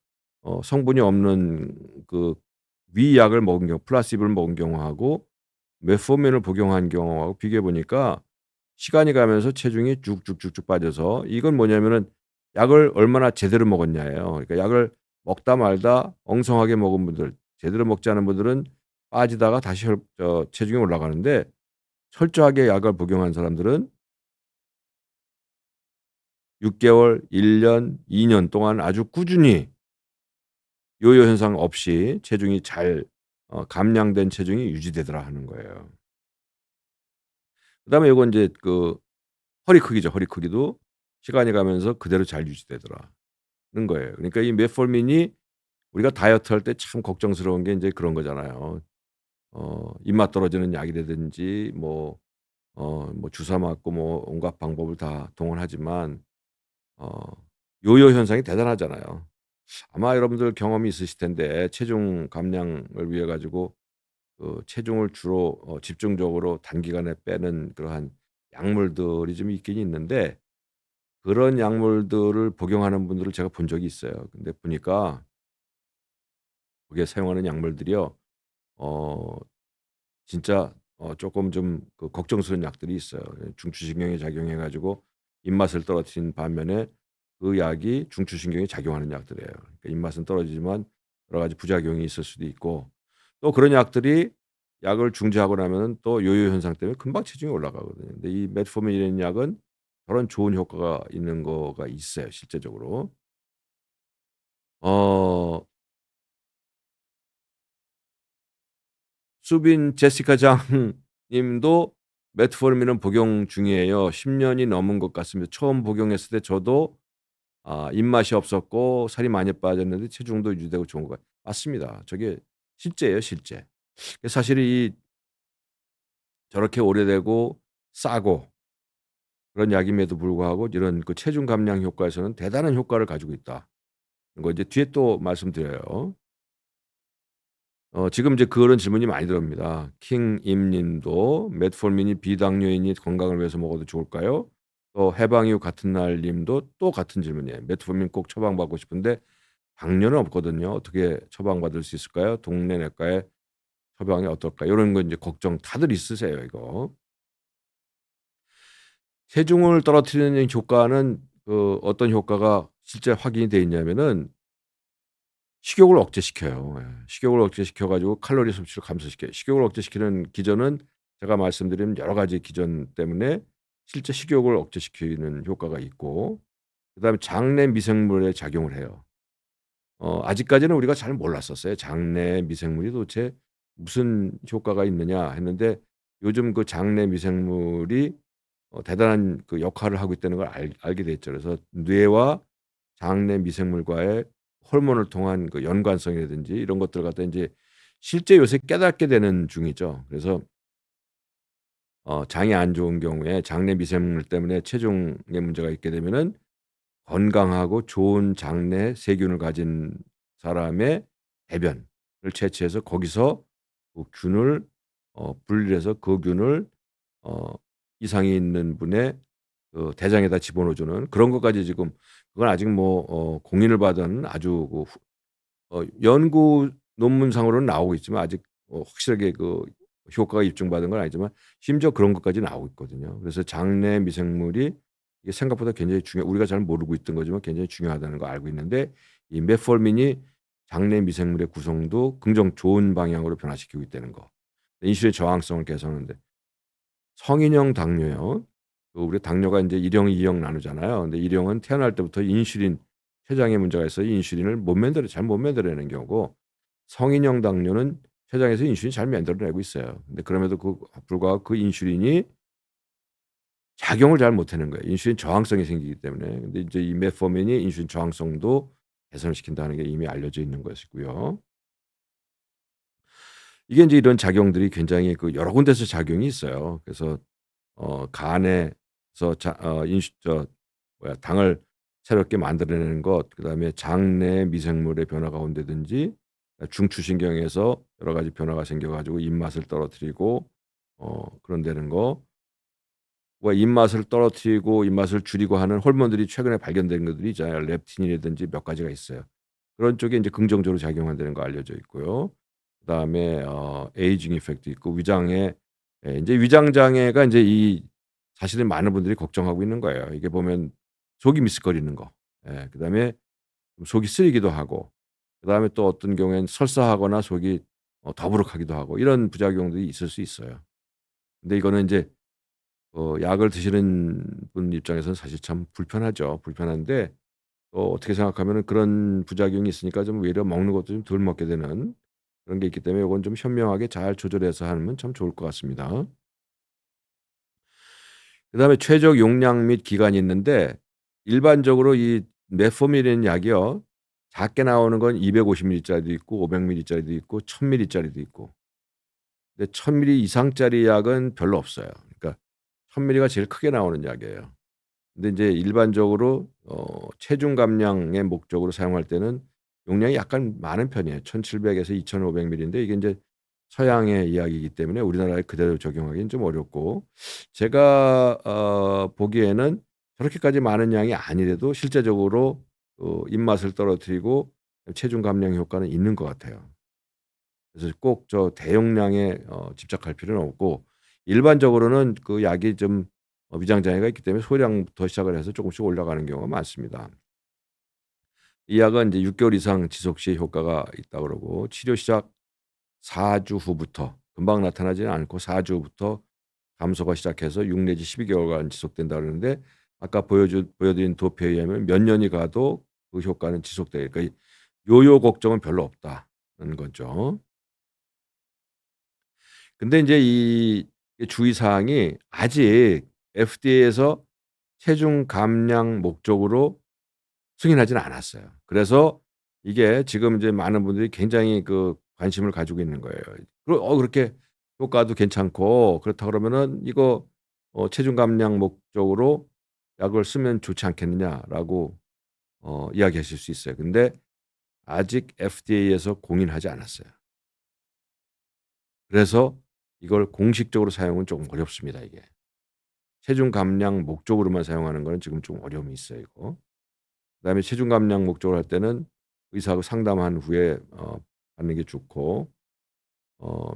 성분이 없는 위약을 먹은 경우, 플라시보를 먹은 경우하고 메포민을 복용한 경우하고 비교해 보니까 시간이 가면서 체중이 쭉쭉쭉쭉 빠져서, 이건 뭐냐면은 약을 얼마나 제대로 먹었냐예요. 그러니까 약을 먹다 말다 엉성하게 먹은 분들, 제대로 먹지 않은 분들은 빠지다가 다시 체중이 올라가는데, 철저하게 약을 복용한 사람들은 6 개월, 1 년, 2년 동안 아주 꾸준히 요요 현상 없이 체중이 잘 감량된 체중이 유지되더라 하는 거예요. 그다음에 요건 인제 허리 크기죠. 허리 크기도 시간이 가면서 그대로 잘 유지되더라는 거예요. 그러니까 이 메formin이 우리가 다이어트할 때 참 걱정스러운 게 인제 그런 거잖아요. 입맛 떨어지는 약이라든지 주사 맞고 온갖 방법을 다 동원하지만 어 요요 현상이 대단하잖아요. 아마 여러분들 경험이 있으실 텐데, 체중 감량을 위해 가지고 체중을 주로 집중적으로 단기간에 빼는 그러한 약물들이 좀 있긴 있는데, 그런 약물들을 복용하는 분들을 제가 본 적이 있어요. 근데 보니까 거기에 사용하는 약물들이요. 어 진짜 쪼끔 좀 걱정스러운 약들이 있어요. 중추신경에 작용해 가지고 입맛을 떨어뜨리는 반면에 그 약이 중추신경에 작용하는 약들이에요. 그러니까 입맛은 떨어지지만 여러 가지 부작용이 있을 수도 있고, 또 그런 약들이 약을 중지하고 나면은 또 요요 현상 때문에 금방 체중이 올라가거든요. 근데 이 메트포민이라는 약은 그런 좋은 효과가 있는 거가 있어요, 실제적으로. 어 수빈 제시카 장 님도 메트포르민은 복용 중이에요. 10 년이 넘은 것 같습니다. 처음 복용했을 때 저도 입맛이 없었고 살이 많이 빠졌는데 체중도 유지되고 좋은 것 같아요. 맞습니다. 저게 실제예요, 실제. 사실 저렇게 오래되고 싸고 그런 약임에도 불구하고 이런 체중 감량 효과에서는 대단한 효과를 가지고 있다. 이거 이제 뒤에 또 말씀드려요. 지금 이제 그런 질문이 많이 들어옵니다. 킹 임 님도 "메트포르민이 비당뇨인이 건강을 위해서 먹어도 좋을까요?" 또 해방이후 같은 날 님도 또 같은 질문이에요. "메트포르민 꼭 처방받고 싶은데 당뇨는 없거든요. 어떻게 처방받을 수 있을까요? 동네 내과에 처방이 어떨까요?" 요런 거 인제 걱정 다들 있으세요, 이거. 체중을 떨어뜨리는 효과는 어떤 효과가 실제 확인이 돼 있냐면은 식욕을 억제시켜요. 예. 식욕을 억제시켜 가지고 칼로리 섭취를 감소시켜요. 식욕을 억제시키는 기전은 제가 말씀드린 여러 가지 기전 때문에 실제 식욕을 억제시키는 효과가 있고, 그다음에 장내 미생물에 작용을 해요. 아직까지는 우리가 잘 몰랐었어요. 장내 미생물이 도대체 무슨 효과가 있느냐 했는데, 요즘 장내 미생물이 대단한 역할을 하고 있다는 걸 알게 됐죠. 그래서 뇌와 장내 미생물과의 호르몬을 통한 연관성이라든지 이런 것들 갖다 인제 실제 요새 깨닫게 되는 중이죠. 그래서 장이 안 좋은 경우에 장내 미생물 때문에 체중에 문제가 있게 되면은 건강하고 좋은 장내 세균을 가진 사람의 대변을 채취해서 거기서 균을 분리해서 그 균을 어 이상이 있는 분의 대장에다 집어넣어 주는 그런 것까지 지금, 그건 아직 공인을 받은 아주 연구 논문상으로는 나오고 있지만 아직 확실하게 효과가 입증받은 건 아니지만 심지어 그런 것까지 나오고 있거든요. 그래서 장내 미생물이 이게 생각보다 굉장히 우리가 잘 모르고 있던 거지만 굉장히 중요하다는 걸 알고 있는데, 이 메포르민이 장내 미생물의 구성도 긍정 좋은 방향으로 변화시키고 있다는 거. 인슐린 저항성을 개선하는데. 성인형 당뇨요. 우리 당뇨가 인제 1 형, 2형 나누잖아요. 근데 1 형은 태어날 때부터 인슐린 췌장에 문제가 있어서 인슐린을 못 만들어 잘 못 만들어내는 경우고, 성인형 당뇨는 췌장에서 인슐린이 잘 만들어내고 있어요. 근데 그럼에도 불구하고 그 인슐린이 작용을 잘 못하는 거예요. 인슐린 저항성이 생기기 때문에. 근데 이제 이 메포민이 인슐린 저항성도 개선을 시킨다는 게 이미 알려져 있는 것이고요. 이게 인제 이런 작용들이 굉장히 여러 군데서 작용이 있어요. 그래서 간에서 인슈 저 뭐야 당을 새롭게 만들어내는 것, 그다음에 장내 미생물의 변화가 온다든지, 중추신경에서 여러 가지 변화가 생겨 가지고 입맛을 떨어뜨리고 그런다는 거. 입맛을 떨어뜨리고 입맛을 줄이고 하는 호르몬들이 최근에 발견된 것들이 있잖아요. 렙틴이라든지 몇 가지가 있어요. 그런 쪽에 인제 긍정적으로 작용한다는 거 알려져 있고요. 그다음에 에이징 이펙트 있고 위장에 인제 위장 장애가 인제 사실은 많은 분들이 걱정하고 있는 거예요. 이게 보면 속이 미스거리는 거. 예. 그다음에 좀 속이 쓰리기도 하고, 그다음에 또 어떤 경우에는 설사하거나 속이 더부룩하기도 하고, 이런 부작용들이 있을 수 있어요. 근데 이거는 인제 약을 드시는 분 입장에서는 사실 참 불편하죠. 불편한데 어떻게 생각하면은 그런 부작용이 있으니까 좀 오히려 먹는 것도 좀 덜 먹게 되는 그런 게 있기 때문에 요건 좀 현명하게 잘 조절해서 하면 참 좋을 것 같습니다. 그다음에 최적 용량 및 기간이 있는데, 일반적으로 이 메포민이라는 약이요, 작게 나오는 건 250 밀리짜리도 있고 500 밀리짜리도 있고 1000 밀리짜리도 있고. 근데 1000 밀리 이상짜리 약은 별로 없어요. 그러니까 1000 밀리가 제일 크게 나오는 약이에요. 근데 인제 일반적으로 체중 감량의 목적으로 사용할 때는 용량이 약간 많은 편이에요. 1700 에서 2500 밀리인데, 이게 인제 서양의 이야기이기 때문에 우리나라에 그대로 적용하기는 좀 어렵고, 제가 보기에는 저렇게까지 많은 양이 아니래도 실제적으로 입맛을 떨어뜨리고 체중 감량 효과는 있는 것 같아요. 그래서 꼭 대용량에 집착할 필요는 없고, 일반적으로는 그 약이 좀 위장 장애가 있기 때문에 소량부터 시작을 해서 조금씩 올라가는 경우가 많습니다. 이 약은 이제 6 개월 이상 지속 시 효과가 있다고 그러고, 치료 시작 4주 후부터, 금방 나타나지는 않고 4 주부터 감소가 시작해서 6 내지 12 개월간 지속된다 그러는데, 아까 보여드린 도표에 의하면 몇 년이 가도 그 효과는 지속돼요. 그러니까 요요 걱정은 별로 없다는 거죠. 근데 인제 주의 사항이 아직 FDA에서 체중 감량 목적으로 승인하지는 않았어요. 그래서 이게 지금 이제 많은 분들이 굉장히 관심을 가지고 있는 거예요. 그렇게 효과도 괜찮고 그렇다 그러면은 이거 "체중 감량 목적으로 약을 쓰면 좋지 않겠느냐."라고 이야기하실 수 있어요. 근데 아직 FDA에서 공인하지 않았어요. 그래서 이걸 공식적으로 사용은 조금 어렵습니다, 이게. 체중 감량 목적으로만 사용하는 거는 지금 좀 어려움이 있어요, 이거. 그다음에 체중 감량 목적으로 할 때는 의사하고 상담한 후에 받는 게 좋고,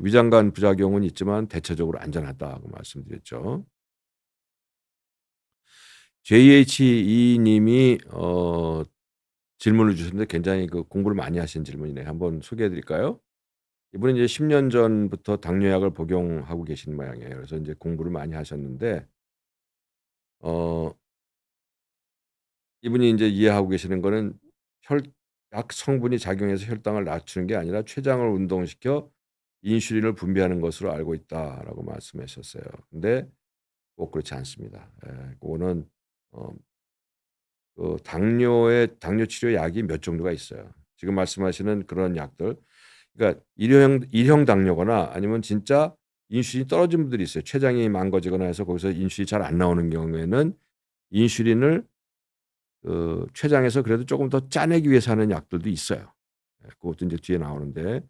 위장 간 부작용은 있지만 대체적으로 안전하다고 말씀드렸죠. JH2 님이 질문을 주셨는데, 굉장히 공부를 많이 하신 질문이네요. 한번 소개해 드릴까요? 이분은 이제 10년 전부터 당뇨약을 복용하고 계신 모양이에요. 그래서 인제 공부를 많이 하셨는데, 어 이분이 인제 이해하고 계시는 거는 혈 약 성분이 작용해서 혈당을 낮추는 게 아니라 췌장을 운동시켜 인슐린을 분비하는 것으로 알고 있다라고 말씀하셨어요. 근데 꼭 그렇지 않습니다. 예. 그거는 어 당뇨 치료 약이 몇 종류가 있어요. 지금 말씀하시는 그런 약들, 그러니까 일형 당뇨거나 아니면 진짜 인슐린이 떨어진 분들이 있어요. 췌장이 망가지거나 해서 거기서 인슐린이 잘 안 나오는 경우에는 인슐린을 췌장에서 그래도 쪼금 더 짜내기 위해서 하는 약들도 있어요. 예, 그것도 인제 뒤에 나오는데,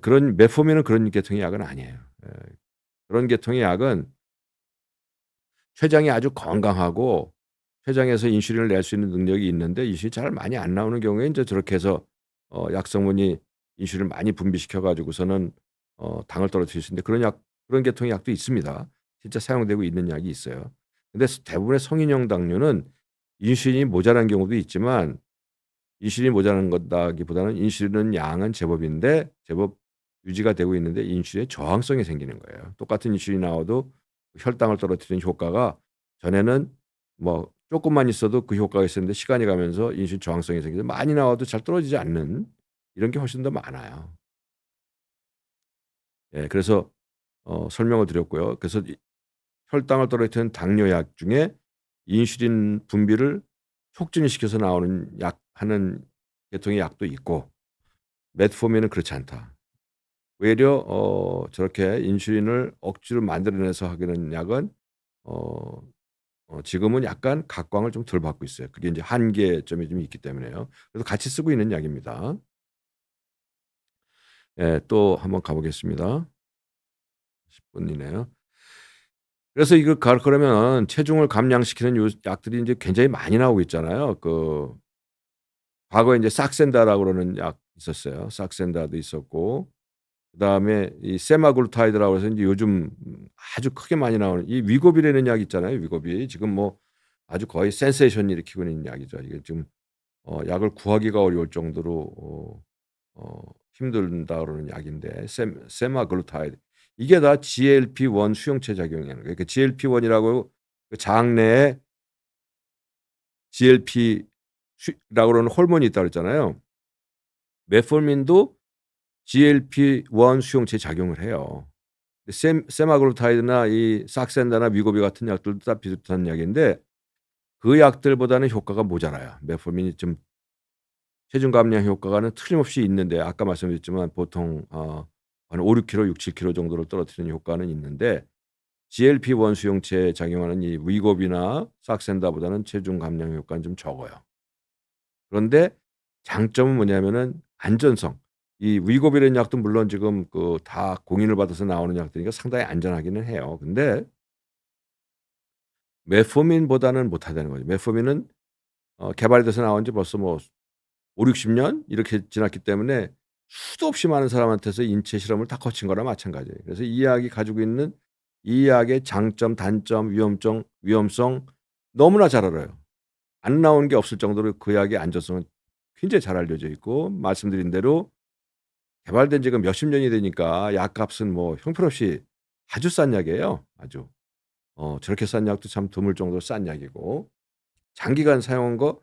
그런 메포민은 그런 계통의 약은 아니에요. 예. 그런 계통의 약은 췌장이 아주 건강하고 췌장에서 인슐린을 낼 수 있는 능력이 있는데 인슐린이 잘 많이 안 나오는 경우에 인제 저렇게 해서 약 성분이 인슐린을 많이 분비시켜 가지고서는 당을 떨어뜨릴 수 있는데, 그런 계통의 약도 있습니다. 실제 사용되고 있는 약이 있어요. 근데 대부분의 성인형 당뇨는 인슐린이 모자란 경우도 있지만, 인슐린이 모자란 거다기보다는 인슐린 양은 제법인데 제법 유지가 되고 있는데 인슐린에 저항성이 생기는 거예요. 똑같은 인슐린이 나와도 혈당을 떨어뜨리는 효과가 전에는 뭐 쪼끔만 있어도 그 효과가 있었는데, 시간이 가면서 인슐린 저항성이 생겨서 많이 나와도 잘 떨어지지 않는 이런 게 훨씬 더 많아요. 예. 그래서 설명을 드렸고요. 그래서 이 혈당을 떨어뜨리는 당뇨약 중에 인슐린 분비를 촉진시켜서 나오는 약 하는 계통의 약도 있고, 메트포민은 그렇지 않다. 오히려 저렇게 인슐린을 억지로 만들어내서 하게 되는 약은 어 지금은 약간 각광을 좀 덜 받고 있어요. 그게 인제 한계점이 좀 있기 때문에요. 그래서 같이 쓰고 있는 약입니다. 예. 또 한번 가 보겠습니다. 10 분이네요. 그래서 이거 그러면 체중을 감량시키는 요 약들이 인제 굉장히 많이 나오고 있잖아요. 과거에 인제 삭센다라고 그러는 약 있었어요. 삭센다도 있었고, 그다음에 이 세마글루타이드라고 해서 인제 요즘 아주 크게 많이 나오는 이 위고비라는 약 있잖아요, 위고비. 지금 뭐 아주 거의 센세이션 일으키고 있는 약이죠. 이게 지금 약을 구하기가 어려울 정도로 힘든다 그러는 약인데, 세마글루타이드. 이게 다 GLP-1 수용체 작용이라는 거예요. 그 GLP-1이라고 그 장내에 GLP 라고 그러는 호르몬이 있다고 그랬잖아요. 메formin도 GLP-1 수용체에 작용을 해요. 세마글루타이드나 이 삭센다나 위고비 같은 약들도 다 비슷한 약인데 그 약들보다는 효과가 모자라요. 메formin이 좀 체중 감량 효과가는 틀림없이 있는데, 아까 말씀드렸지만 보통 한 5-6 킬로, 6-7 킬로 정도를 떨어뜨리는 효과는 있는데, GLP-1 수용체에 작용하는 이 위고비나 삭센다보다는 체중 감량 효과는 좀 적어요. 그런데 장점은 뭐냐면은 안전성. 이 위고비라는 약도 물론 지금 다 공인을 받아서 나오는 약들이니까 상당히 안전하기는 해요. 근데 메포민보다는 못하다는 거죠. 메포민은 개발이 돼서 나온 지 벌써 뭐 5-60년 이렇게 지났기 때문에 수도 없이 많은 사람한테서 인체 실험을 다 거친 거나 마찬가지예요. 그래서 이 약이 가지고 있는 이 약의 장점, 단점, 위험성 너무나 잘 알아요. 안 나온 게 없을 정도로 그 약의 안전성은 굉장히 잘 알려져 있고, 말씀드린 대로 개발된 지가 몇십 년이 되니까 약값은 뭐 형편없이 아주 싼 약이에요. 아주. 저렇게 싼 약도 참 드물 정도로 싼 약이고, 장기간 사용한 거,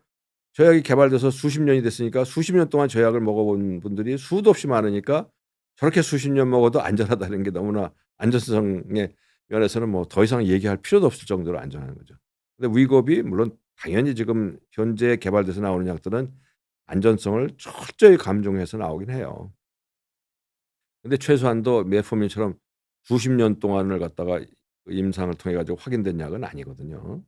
저 약이 개발돼서 수십 년이 됐으니까 수십 년 동안 저 약을 먹어 본 분들이 수도 없이 많으니까 저렇게 수십 년 먹어도 안전하다는 게 너무나 안전성의 면에서는 뭐 더 이상 얘기할 필요도 없을 정도로 안전한 거죠. 근데 위급이 물론 당연히 지금 현재 개발돼서 나오는 약들은 안전성을 철저히 감중해서 나오긴 해요. 근데 최소한도 메포민처럼 수십 년 동안을 갖다가 임상을 통해 가지고 확인된 약은 아니거든요.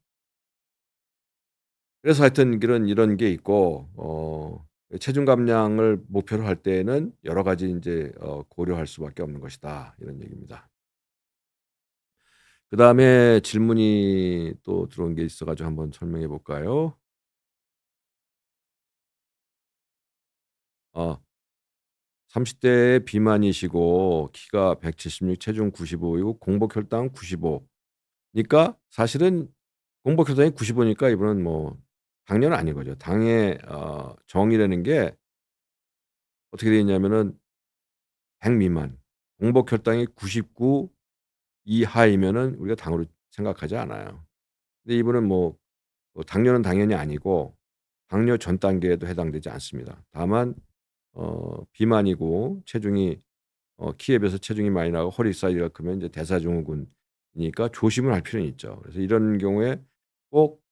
그래서 하여튼 이런 게 있고, 체중 감량을 목표로 할 때에는 여러 가지 인제 고려할 수밖에 없는 것이다, 이런 얘기입니다. 그다음에 질문이 또 들어온 게 있어 가지고 한번 설명해 볼까요? 어 30대 비만이시고 키가 176, 체중 95 이고 공복 혈당 95 니까 사실은 공복 혈당이 95 니까 이분은 뭐 당뇨는 아닌 거죠. 당의 정의라는 게 어떻게 되어 있냐면은 100 미만, 공복 혈당이 99 이하이면은 우리가 당으로 생각하지 않아요. 근데 이분은 당뇨는 당연히 아니고 당뇨 전 단계에도 해당되지 않습니다. 다만 비만이고 체중이 키에 비해서 체중이 많이 나고 허리 사이즈가 크면 이제 대사증후군이니까 조심을 할 필요는 있죠. 그래서 이런 경우에 꼭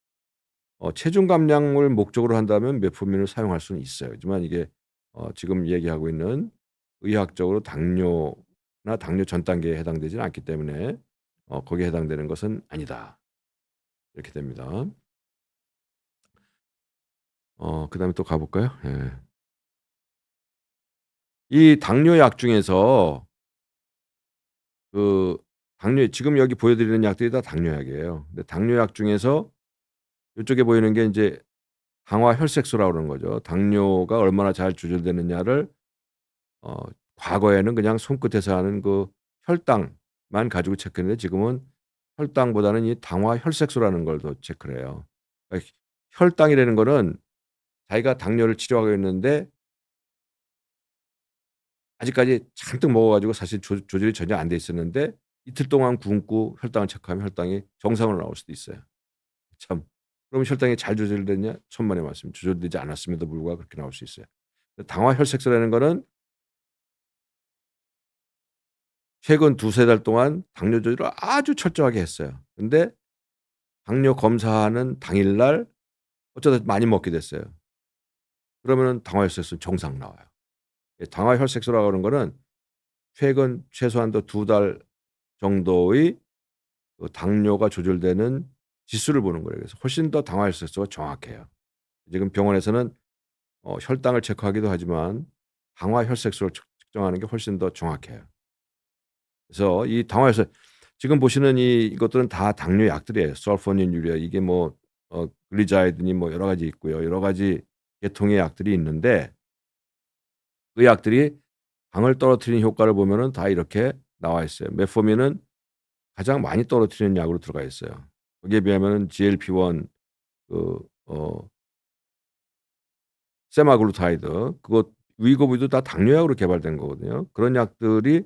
체중 감량을 목적으로 한다면 메포민을 사용할 수는 있어요. 하지만 이게 지금 얘기하고 있는 의학적으로 당뇨나 당뇨 전 단계에 해당되지는 않기 때문에 거기에 해당되는 것은 아니다, 이렇게 됩니다. 그다음에 또 가 볼까요? 예. 이 당뇨약 중에서 그 당뇨 지금 여기 보여 드리는 약들이 다 당뇨약이에요. 근데 당뇨약 중에서 이쪽에 보이는 게 인제 당화 혈색소라고 그러는 거죠. 당뇨가 얼마나 잘 조절되느냐를 어 과거에는 그냥 손끝에서 하는 혈당만 가지고 체크했는데, 지금은 혈당보다는 이 당화 혈색소라는 걸 더 체크를 해요. 그러니까 혈당이라는 거는 자기가 당뇨를 치료하고 있는데 아직까지 잔뜩 먹어 가지고 사실 조절이 전혀 안 돼 있었는데 이틀 동안 굶고 혈당을 체크하면 혈당이 정상으로 나올 수도 있어요. 참. 그럼 혈당이 잘 조절됐냐? 천만의 말씀. 조절되지 않았음에도 불구하고 그렇게 나올 수 있어요. 당화혈색소라는 거는 최근 두세 달 동안 당뇨 조절을 아주 철저하게 했어요. 근데 당뇨 검사하는 당일날 어쩌다 많이 먹게 됐어요. 그러면은 당화혈색소 정상 나와요. 당화혈색소라고 하는 거는 최근 최소한도 두 달 정도의 당뇨가 조절되는 지수를 보는 거예요. 그래서 훨씬 더 당화혈색소가 정확해요. 지금 병원에서는 혈당을 체크하기도 하지만 당화혈색소를 측정하는 게 훨씬 더 정확해요. 그래서 이 당화혈색 지금 보시는 이것들은 다 당뇨 약들이에요. 설포닌, 유리아 이게 뭐 글리자이드니 뭐 여러 가지 있고요. 여러 가지 계통의 약들이 있는데 그 약들이 당을 떨어뜨리는 효과를 보면은 다 이렇게 나와 있어요. 메포민은 가장 많이 떨어뜨리는 약으로 들어가 있어요. 거기에 비하면은 GLP-1 그 세마글루타이드 그것 위고비도 다 당뇨약으로 개발된 거거든요. 그런 약들이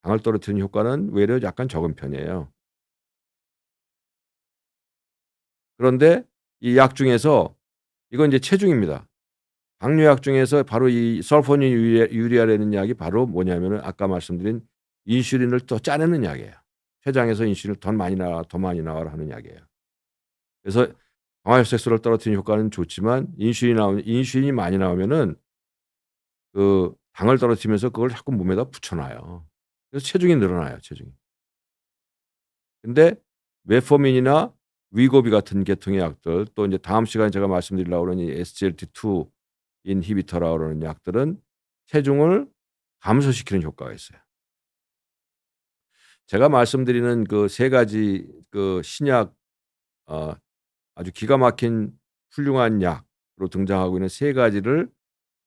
당을 떨어뜨리는 효과는 외려 약간 적은 편이에요. 그런데 이 약 중에서 이건 이제 체중입니다. 당뇨약 중에서 바로 이 설포닌 유리아라는 약이 바로 뭐냐면은 아까 말씀드린 인슐린을 더 짜내는 약이에요. 췌장에서 인슐린을 더 많이 나와라 하는 약이에요. 그래서 당화혈색소를 떨어뜨리는 효과는 좋지만 인슐린이 많이 나오면은 그 당을 떨어뜨리면서 그걸 자꾸 몸에다 붙여 놔요. 그래서 체중이 늘어나요, 체중이. 근데 메포민이나 위고비 같은 계통의 약들 또 인제 다음 시간에 제가 말씀드리려고 그러는 이 SGLT2 인히비터라고 그러는 약들은 체중을 감소시키는 효과가 있어요. 제가 말씀드리는 그 세 가지 그 신약 어 아주 기가 막힌 훌륭한 약으로 등장하고 있는 세 가지를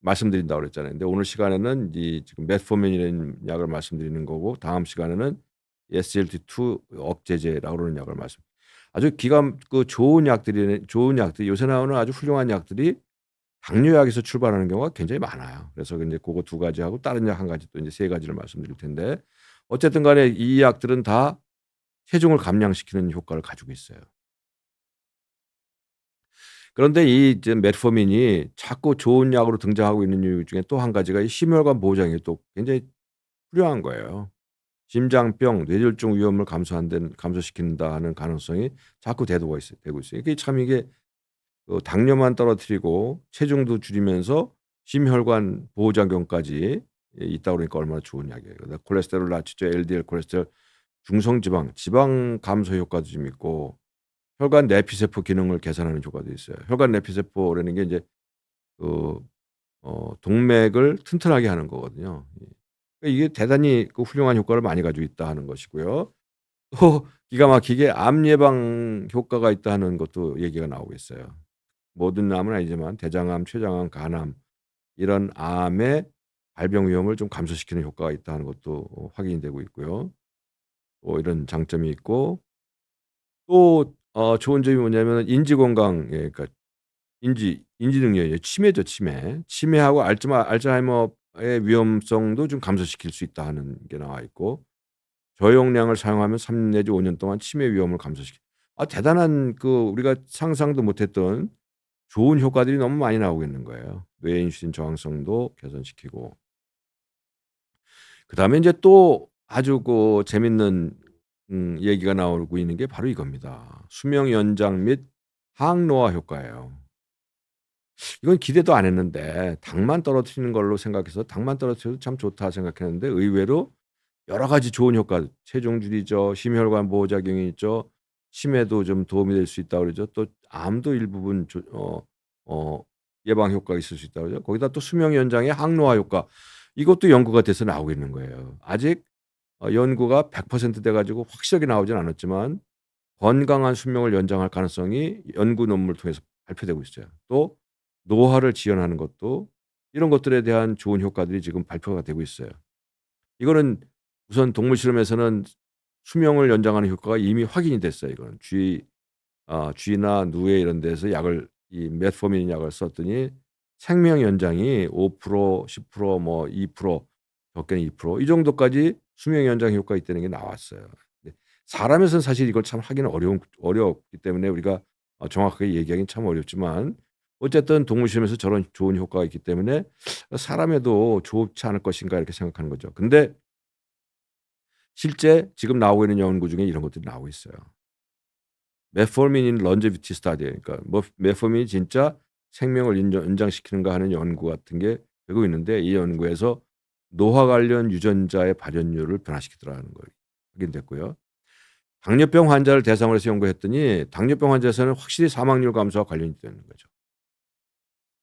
말씀드린다고 그랬잖아요. 근데 오늘 시간에는 이 지금 메포민이라는 약을 말씀드리는 거고 다음 시간에는 SGLT2 억제제라고 그러는 약을 아주 좋은 약들이 요새 나오는 아주 훌륭한 약들이 당뇨약에서 출발하는 경우가 굉장히 많아요. 그래서 인제 고거 두 가지하고 다른 약 한 가지 또 인제 세 가지를 말씀드릴 텐데 어쨌든 간에 이 약들은 다 체중을 감량시키는 효과를 가지고 있어요. 그런데 이 이제 메트포민이 자꾸 좋은 약으로 등장하고 있는 이유 중에 또 한 가지가 이 심혈관 보호장애 또 굉장히 훌륭한 거예요. 심장병, 뇌졸중 위험을 감소시킨다 하는 가능성이 자꾸 되고 있어요. 이게 당뇨만 떨어뜨리고 체중도 줄이면서 심혈관 보호작용까지 있다 그러니까 얼마나 좋은 약이에요. 그다음에 콜레스테롤 낮추죠. LDL 콜레스테롤, 중성지방, 지방 감소 효과도 좀 있고 혈관 내피세포 기능을 개선하는 효과도 있어요. 혈관 내피세포라는 게 이제 그 동맥을 튼튼하게 하는 거거든요. 그러니까 이게 대단히 훌륭한 효과를 많이 가지고 있다 하는 것이고요. 또 기가 막히게 암 예방 효과가 있다는 것도 얘기가 나오고 있어요. 모든 암은 아니지만 대장암, 췌장암, 간암 이런 암의 발병 위험을 좀 감소시키는 효과가 있다는 것도 확인이 되고 있고요. 이런 장점이 있고 또 좋은 점이 뭐냐면은 인지 건강 그러니까 인지 능력이에요. 치매죠, 치매. 치매하고 알츠하이머의 위험성도 좀 감소시킬 수 있다 하는 게 나와 있고 저용량을 사용하면 3 내지 5년 동안 치매 위험을 대단한 우리가 상상도 못 했던 좋은 효과들이 너무 많이 나오고 있는 거예요. 뇌 인슐린 저항성도 개선시키고. 그다음에 인제 또 아주 재밌는 얘기가 나오고 있는 게 바로 이겁니다. 수명 연장 및 항노화 효과예요. 이건 기대도 안 했는데 당만 떨어뜨리는 걸로 생각해서 '당만 떨어뜨려도 참 좋다.' 생각했는데 의외로 여러 가지 좋은 효과 체중 줄이죠. 심혈관 보호작용이 있죠. 치매도 좀 도움이 될 수 있다고 그러죠. 또 암도 일부분 예방 효과가 있을 수 있다고 그러죠. 거기다 또 수명 연장의 항노화 효과 이것도 연구가 돼서 나오고 있는 거예요. 아직 연구가 100%돼 가지고 확실하게 나오진 않았지만 건강한 수명을 연장할 가능성이 연구 논문을 통해서 발표되고 있어요. 또 노화를 지연하는 것도 이런 것들에 대한 좋은 효과들이 지금 발표가 되고 있어요. 이거는 우선 동물 실험에서는 수명을 연장하는 효과가 이미 확인이 됐어요 이거는. 쥐나 누에 이런 데서 약을 이 메트포민 약을 썼더니 생명 연장이 5% 10% 뭐 2% 적게는 2%이 정도까지 수명 연장 효과가 있다는 게 나왔어요. 근데 사람에서는 사실 이걸 참 하기는 어렵기 때문에 우리가 정확하게 얘기하기는 참 어렵지만 어쨌든 동물 실험에서 저런 좋은 효과가 있기 때문에 '사람에도 좋지 않을 것인가.' 이렇게 생각하는 거죠. 근데 실제 지금 나오고 있는 연구 중에 이런 것들이 나오고 있어요. 메포민 인 런제비티 스타디, 그러니까 뭐 메포민이 진짜 생명을 연장시키는가 하는 연구 같은 게 되고 있는데, 이 연구에서 노화 관련 유전자의 발현율을 변화시키더라는 걸 확인됐고요. 당뇨병 환자를 대상으로 해서 연구했더니 당뇨병 환자에서는 확실히 사망률 감소와 관련이 되는 거죠.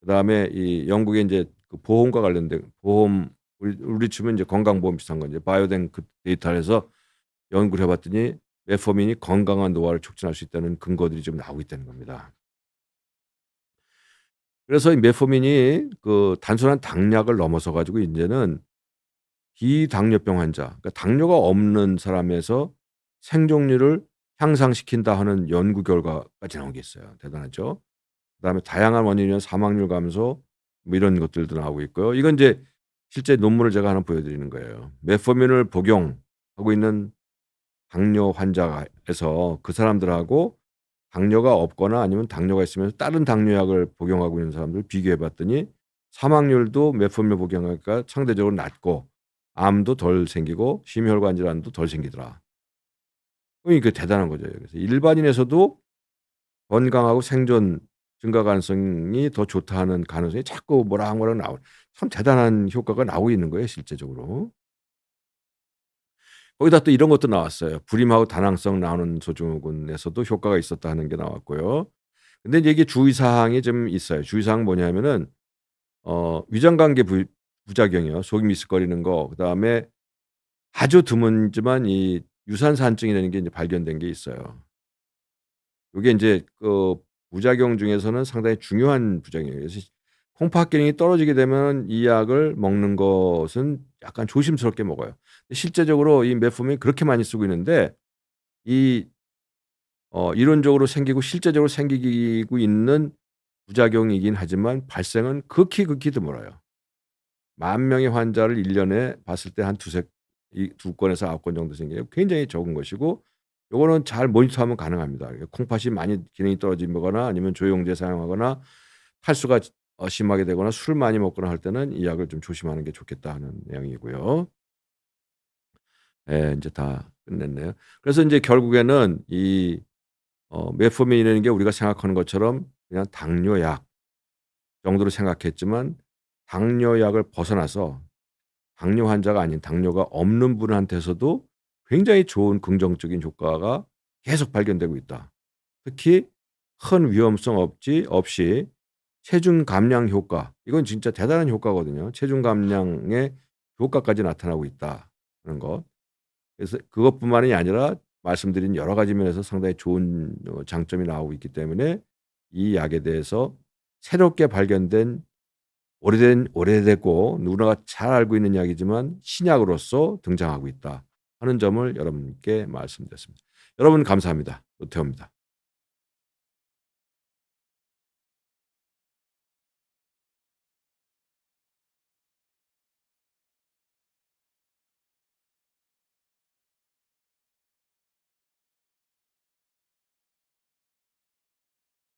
그다음에 이 영국의 인제 그 보험과 관련된 보험, 우리 치면 이제 건강보험 비슷한 건 이제 바이오댕크 데이터를 해서 연구를 해 봤더니 메포민이 건강한 노화를 촉진할 수 있다는 근거들이 좀 나오고 있다는 겁니다. 그래서 이 메포민이 그 단순한 당약을 넘어서 가지고 인제는 비당뇨병 환자, 그러니까 당뇨가 없는 사람에서 생존율을 향상시킨다 하는 연구 결과까지 나온 게 있어요. 대단하죠. 그다음에 다양한 원인이면 사망률 감소 뭐 이런 것들도 나오고 있고요. 이건 인제 실제 논문을 제가 하나 보여 드리는 거예요. 메포민을 복용하고 있는 당뇨 환자가 에서 그 사람들하고 당뇨가 없거나 아니면 당뇨가 있으면서 다른 당뇨약을 복용하고 있는 사람들을 비교해 봤더니 사망률도 메포민을 복용하니까 상대적으로 낮고 암도 덜 생기고 심혈관 질환도 덜 생기더라. 그러니까 대단한 거죠. 그래서 일반인에서도 건강하고 생존 증가 가능성이 더 좋다는 가능성이 자꾸 모락모락 참 대단한 효과가 나오고 있는 거예요, 실제적으로. 거기다 또 이런 것도 나왔어요. 불임하고 다낭성 나오는 소증후군에서도 효과가 있었다 하는 게 나왔고요. 근데 이제 이게 주의사항이 좀 있어요. 주의사항은 뭐냐면은 위장관계 부작용이요. 속이 미스거리는 거, 그다음에 아주 드물지만 이 유산산증이라는 게 인제 발견된 게 있어요. 요게 인제 그 부작용 중에서는 상당히 중요한 부작용이에요. 그래서 콩팥 기능이 떨어지게 되면 이 약을 먹는 것은 약간 조심스럽게 먹어요. 실제적으로 이 메포민이 그렇게 많이 쓰고 있는데 이 이론적으로 생기고 실제적으로 생기고 있는 부작용이긴 하지만 발생은 극히, 극히 드물어요. 만 명의 환자를 1 년에 봤을 때 한 두세 이 2 건에서 9건 정도 생겨요. 굉장히 적은 것이고 요거는 잘 모니터하면 가능합니다. 콩팥이 많이 기능이 떨어지거나 아니면 조영제 사용하거나 탈수가 심하게 되거나 술 많이 먹거나 할 때는 이 약을 좀 조심하는 게 좋겠다 하는 내용이고요. 예, 인제 다 끝냈네요. 그래서 인제 결국에는 이 메포민이라는 게 우리가 생각하는 것처럼 그냥 당뇨약 정도로 생각했지만 당뇨약을 벗어나서 당뇨 환자가 아닌 당뇨가 없는 분한테서도 굉장히 좋은 긍정적인 효과가 계속 발견되고 있다. 특히 큰 위험성 없이 체중 감량 효과, 이건 진짜 대단한 효과거든요. 체중 감량의 효과까지 나타나고 있다는 것. 그래서 그것뿐만이 아니라 말씀드린 여러 가지 면에서 상당히 좋은 장점이 나오고 있기 때문에 이 약에 대해서 새롭게 발견된 오래되고 누구나 잘 알고 있는 약이지만 신약으로서 등장하고 있다 하는 점을 여러분께 말씀드렸습니다. 여러분 감사합니다. 노태우입니다.